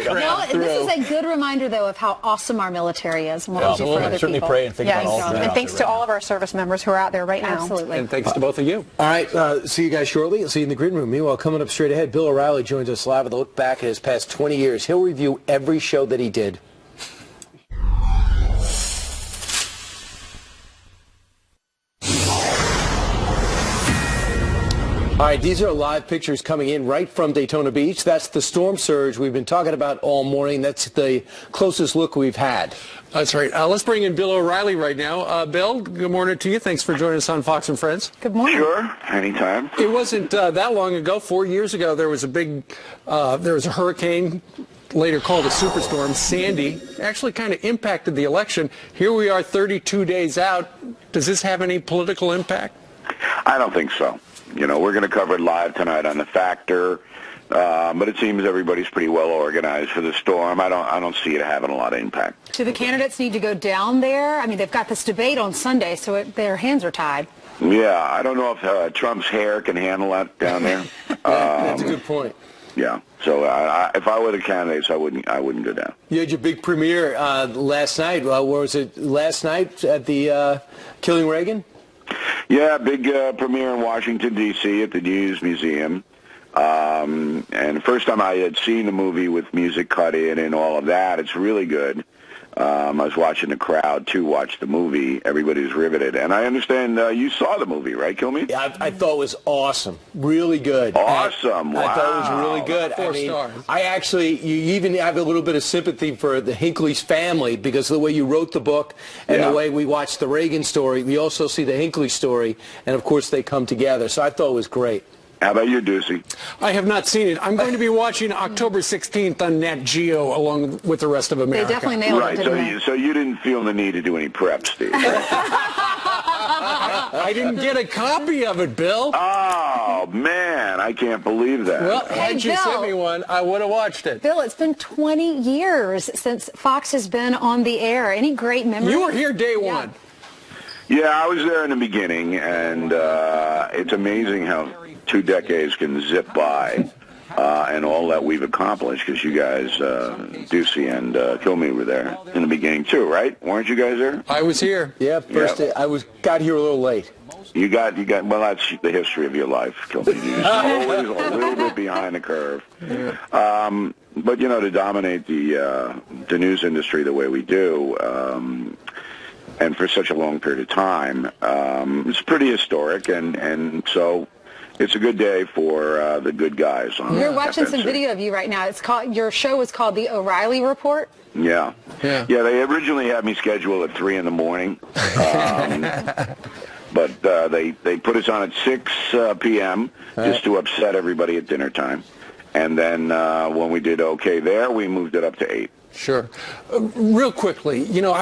Well, this is a good reminder, though, of how awesome our military is. And what we do for other certainly people. pray and think about all of them. And thanks to all of our service members who are out there right now. Absolutely. And thanks to both of you. All right, see you guys shortly. See you in the green room. Meanwhile, coming up straight ahead, Bill O'Reilly joins us live with a look back at his past 20 years. He'll review every show that he did. All right, these are live pictures coming in right from Daytona Beach. That's the storm surge we've been talking about all morning. That's the closest look we've had. That's right. Let's bring in Bill O'Reilly right now. Bill, good morning to you. Thanks for joining us on Fox and Friends. Good morning. Sure, anytime. It wasn't that long ago, 4 years ago, there was a hurricane, later called a superstorm, Sandy, actually kind of impacted the election. Here we are 32 days out. Does this have any political impact? I don't think so. You know, we're going to cover it live tonight on The Factor, but it seems everybody's pretty well organized for the storm. I don't see it having a lot of impact. Do the candidates need to go down there? I mean, they've got this debate on Sunday, so their hands are tied. Yeah, I don't know if Trump's hair can handle that down there. That's a good point. Yeah, so if I were the candidates, I wouldn't go down. You had your big premiere last night. Where was it last night at the Killing Reagan? Yeah, big premiere in Washington, D.C. at the News Museum. And the first time I had seen the movie with music cut in and all of that, it's really good. I was watching the crowd, too, watch the movie. Everybody's riveted. And I understand you saw the movie, right, Kilmeade? Yeah, I thought it was awesome. Really good. Awesome. Wow. I thought it was really good. 4 stars. I actually, you even have a little bit of sympathy for the Hinckley's family because of the way you wrote the book and the way we watched the Reagan story. We also see the Hinckley story, and, of course, they come together. So I thought it was great. How about you, Deucey? I have not seen it. I'm going to be watching October 16th on Nat Geo along with the rest of America. They definitely nailed it, didn't they? So you didn't feel the need to do any prep, Steve? I didn't get a copy of it, Bill. Oh, man, I can't believe that. Well, had you sent me one, I would have watched it. Bill, it's been 20 years since Fox has been on the air. Any great memories? You were here day one. Yeah, I was there in the beginning, and it's amazing how 2 decades can zip by, and all that we've accomplished, because you guys, Deucey and Kilmeade, were there in the beginning too, right? Weren't you guys there? I was here. Yeah, first day. I got here a little late. You got. Well, that's the history of your life, Kilmeade. You're always a little bit behind the curve. But you know, to dominate the news industry the way we do. And for such a long period of time, it's pretty historic, and so it's a good day for the good guys. You're watching some video of you right now. It's called. Your show is called The O'Reilly Report. Yeah. They originally had me scheduled at 3 in the morning, but they put us on at 6 p.m. just to upset everybody at dinner time, and then when we did okay there, we moved it up to 8. Sure. Real quickly, you know,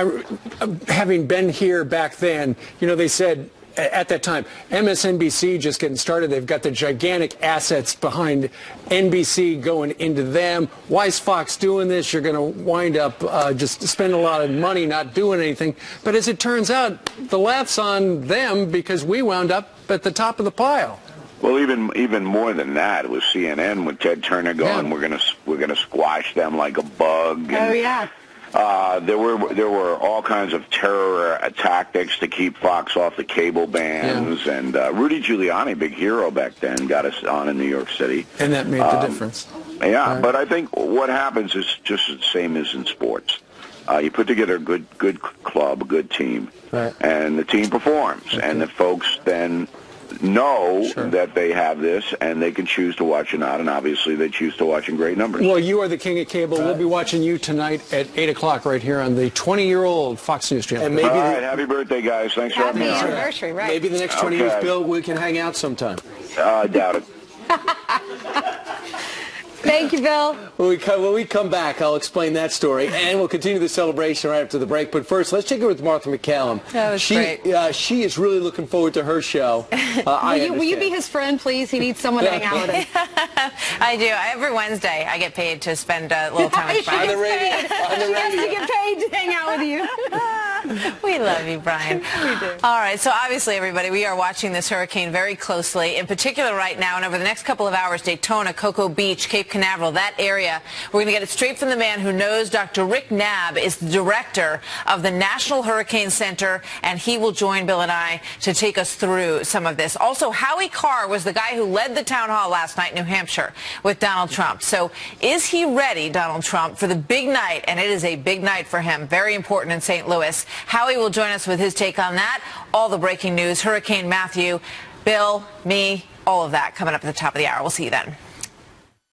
having been here back then, you know, they said at that time, MSNBC just getting started, they've got the gigantic assets behind NBC going into them. Why is Fox doing this? You're going to wind up just spending a lot of money not doing anything. But as it turns out, the laugh's on them because we wound up at the top of the pile. Well, even more than that, it was CNN with Ted Turner going, we're gonna squash them like a bug. And, there were all kinds of terror tactics to keep Fox off the cable bans, and Rudy Giuliani, big hero back then, got us on in New York City, and that made the difference. Yeah, but I think what happens is just the same as in sports. You put together a good club, a good team, and the team performs, and the folks then know that they have this, and they can choose to watch or not, and obviously they choose to watch in great numbers. Well, you are the king of cable. We'll be watching you tonight at 8 o'clock right here on the 20-year-old Fox News channel. And maybe all right, happy birthday, guys. Thanks for having me on. Happy anniversary, right. Maybe the next 20 years, Bill, we can hang out sometime. I doubt it. Thank you, Bill. When we come back, I'll explain that story, and we'll continue the celebration right after the break. But first, let's check in with Martha McCallum. That was great. She is really looking forward to her show. Will you be his friend, please? He needs someone to hang out with him. I do. Every Wednesday, I get paid to spend a little time with on the radio. She has to get paid to hang out with you. We love you, Brian. We do. All right, so obviously, everybody, we are watching this hurricane very closely. In particular right now, and over the next couple of hours, Daytona, Cocoa Beach, Cape Canaveral, that area. We're going to get it straight from the man who knows. Dr. Rick Knabb is the director of the National Hurricane Center, and he will join Bill and I to take us through some of this. Also, Howie Carr was the guy who led the town hall last night in New Hampshire with Donald Trump. So is he ready, Donald Trump, for the big night? And it is a big night for him. Very important in St. Louis. Howie will join us with his take on that. All the breaking news, Hurricane Matthew, Bill, me, all of that coming up at the top of the hour. We'll see you then.